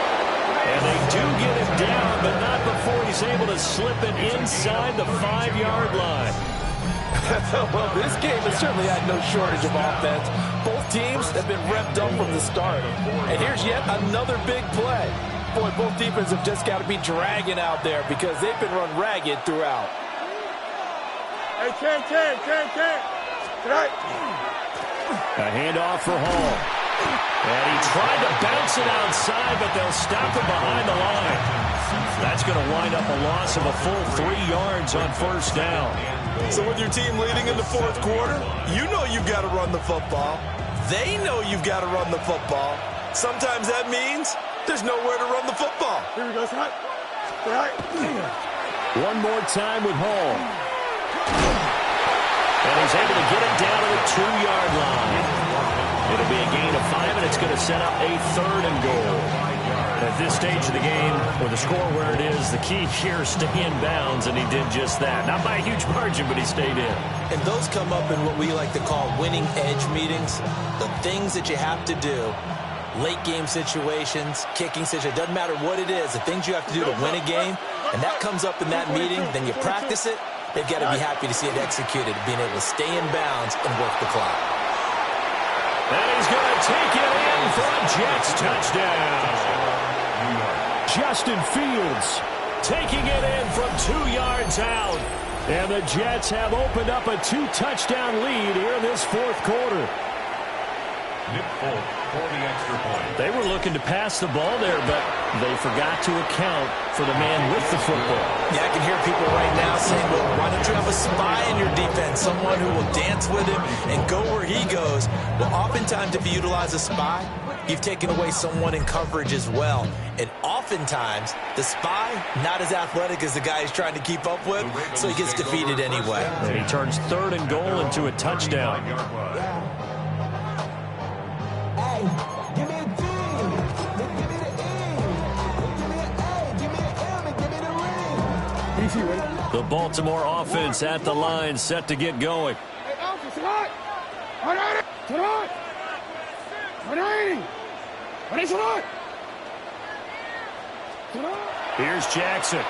And they do get him down, but not before he's able to slip it inside the 5-yard line. Well, this game has certainly had no shortage of offense. Both teams have been revved up from the start. And here's yet another big play. Boy, both defenses have just got to be dragging out there because they've been run ragged throughout. Hey, 10. Tonight. A handoff for Hall. And he tried to bounce it outside, but they'll stop him behind the line. That's going to wind up a loss of a full 3 yards on first down. So with your team leading in the fourth quarter, you know you've got to run the football. They know you've got to run the football. Sometimes that means there's nowhere to run the football. Here we go, son. One more time with Hall. And he's able to get it down to the 2-yard line. It'll be a gain of 5, and it's going to set up a 3rd and goal. At this stage of the game, with the score where it is, the key here is stay in bounds, and he did just that. Not by a huge margin, but he stayed in. And those come up in what we like to call winning edge meetings. The things that you have to do, late game situations, kicking situations, doesn't matter what it is, the things you have to do to win a game, and that comes up in that meeting, then you practice it, they've got to be happy to see it executed, being able to stay in bounds and work the clock. And he's going to take it in for a Jets touchdown. Justin Fields taking it in from 2 yards out. And the Jets have opened up a 2-touchdown lead here in this fourth quarter. Nick Folk for the extra point. They were looking to pass the ball there, but they forgot to account for the man with the football. Yeah, I can hear people right now saying, well, why don't you have a spy in your defense, someone who will dance with him and go where he goes? Well, oftentimes if you utilize a spy, you've taken away someone in coverage as well. And oftentimes, the spy, not as athletic as the guy he's trying to keep up with, so he gets defeated anyway. And he turns 3rd and goal into a touchdown. Give me a T. Give me the E. Give me an A. Give me an M. And give me the ring. The Baltimore offense at the line, set to get going. Hey, Alpha, tonight. Tonight. Here's Jackson.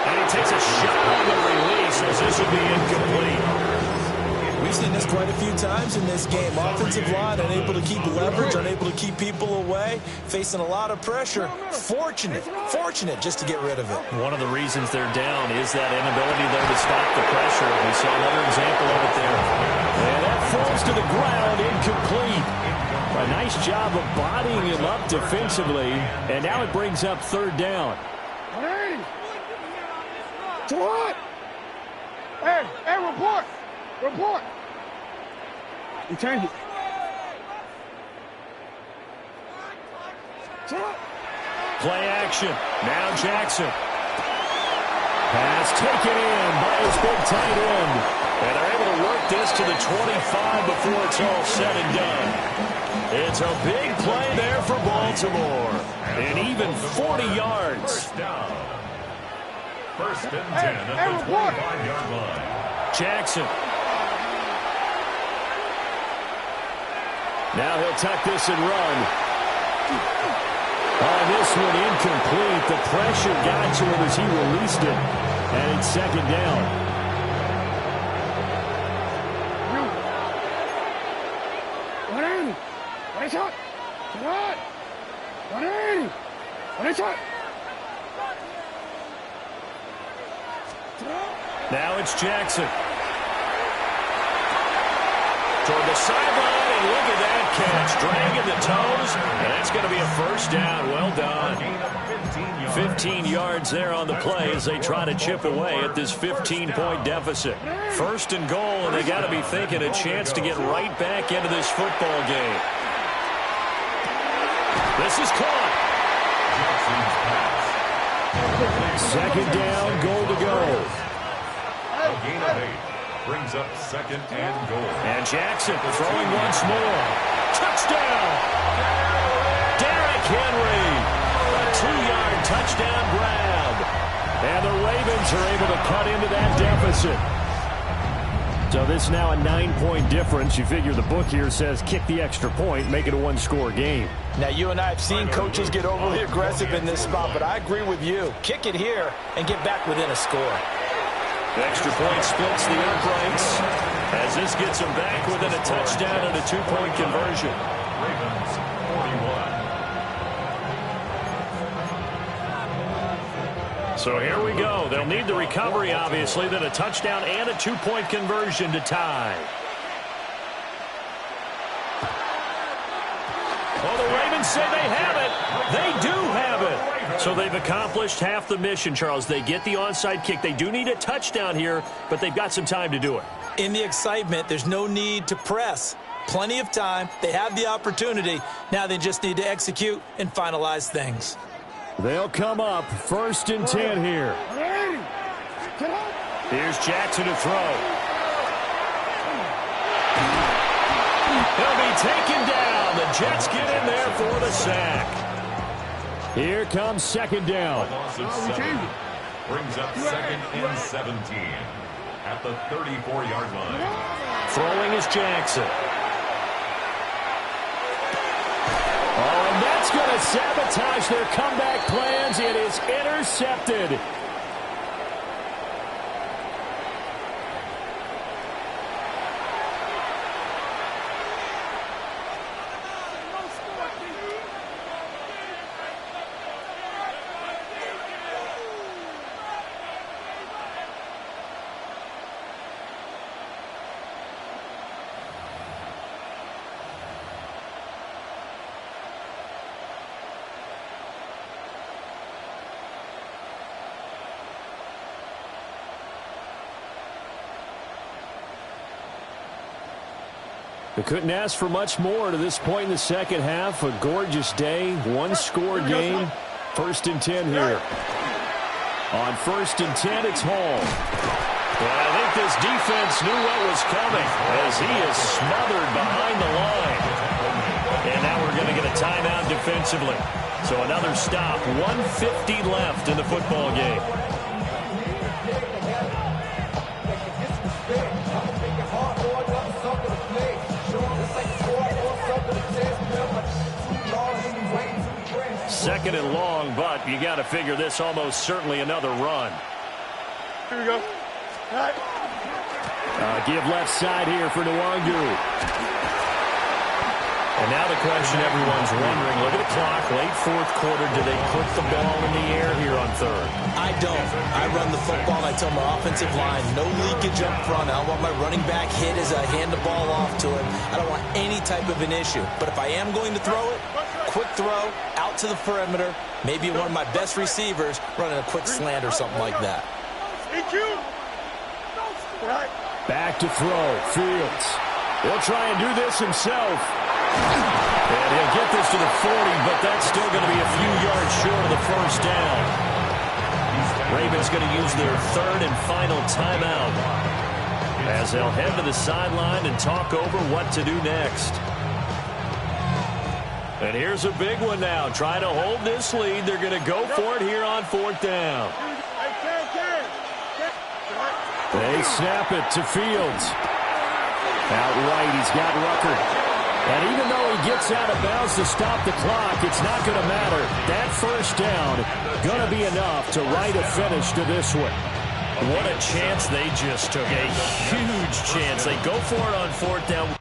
And he takes a shot on the release as this will be incomplete. seen this quite a few times in this game. Offensive line unable to keep leverage, unable to keep people away, facing a lot of pressure. Fortunate just to get rid of it. One of the reasons they're down is that inability there to stop the pressure. We saw another example of it there. And that falls to the ground, incomplete. A nice job of bodying him up defensively, and now it brings up third down. What? Hey, report! Report! You change it. Play action. Now Jackson. Pass taken in by his big tight end. And they're able to work this to the 25 before it's all said and done. It's a big play there for Baltimore. And even 40 yards. First and 10 at the 25-yard line. Jackson. Now he'll tuck this and run. Oh, this one incomplete. The pressure got to him as he released it. And it's second down. Now it's Jackson. Toward the sideline, and look at that catch. Dragging the toes, and that's going to be a first down. Well done. 15 yards there on the play as they try to chip away at this 15-point deficit. First and goal, and they got to be thinking a chance to get right back into this football game. This is caught. Second down, goal to go. A gain of 8 brings up second and goal. And Jackson throwing once more. Touchdown! Derrick Henry. A 2-yard touchdown grab. And the Ravens are able to cut into that deficit. So this is now a 9-point difference. You figure the book here says kick the extra point, make it a one-score game. Now, you and I have seen coaches get overly aggressive in this spot, but I agree with you. Kick it here and get back within a score. The extra point splits the uprights as this gets them back within a touchdown and a 2-point conversion. Ravens 41. So here we go. They'll need the recovery, obviously, then a touchdown and a 2-point conversion to tie. Oh, the Ravens say they have it. They do have it. So they've accomplished half the mission, Charles. They get the onside kick. They do need a touchdown here, but they've got some time to do it. In the excitement, there's no need to press. Plenty of time. They have the opportunity. Now they just need to execute and finalize things. They'll come up first and 10 here. Here's Jackson to throw. He'll be taken down. The Jets get in there for the sack. Here comes second down. A loss of 7 brings up second and 17 at the 34-yard line. Throwing is Jackson. Oh, and that's going to sabotage their comeback plans. It is intercepted. They couldn't ask for much more to this point in the second half. A gorgeous day, one-score game. First and 10 here. On first and 10, it's Hall. Well, I think this defense knew what was coming as he is smothered behind the line. And now we're going to get a timeout defensively. So another stop, 1:50 left in the football game. Second and long, but you got to figure this almost certainly another run. Here we go. All right. Give left side here for Nwangu. And now the question everyone's wondering, look at the clock, late fourth quarter, do they put the ball in the air here on third? I don't. I run the football, and I tell my offensive line, no leakage up front. I don't want my running back hit as I hand the ball off to him. I don't want any type of an issue. But if I am going to throw it, quick throw, out to the perimeter, maybe one of my best receivers running a quick slant or something like that. Back to throw, Fields. He'll try and do this himself. And he'll get this to the 40, but that's still going to be a few yards short of the first down. Ravens going to use their third and final timeout as they'll head to the sideline and talk over what to do next. And here's a big one now. Trying to hold this lead. They're going to go for it here on fourth down. They snap it to Fields. Out right, he's got Rucker. And even though he gets out of bounds to stop the clock, it's not going to matter. That first down going to be enough to write a finish to this one. What a chance they just took. A huge chance. They go for it on fourth down.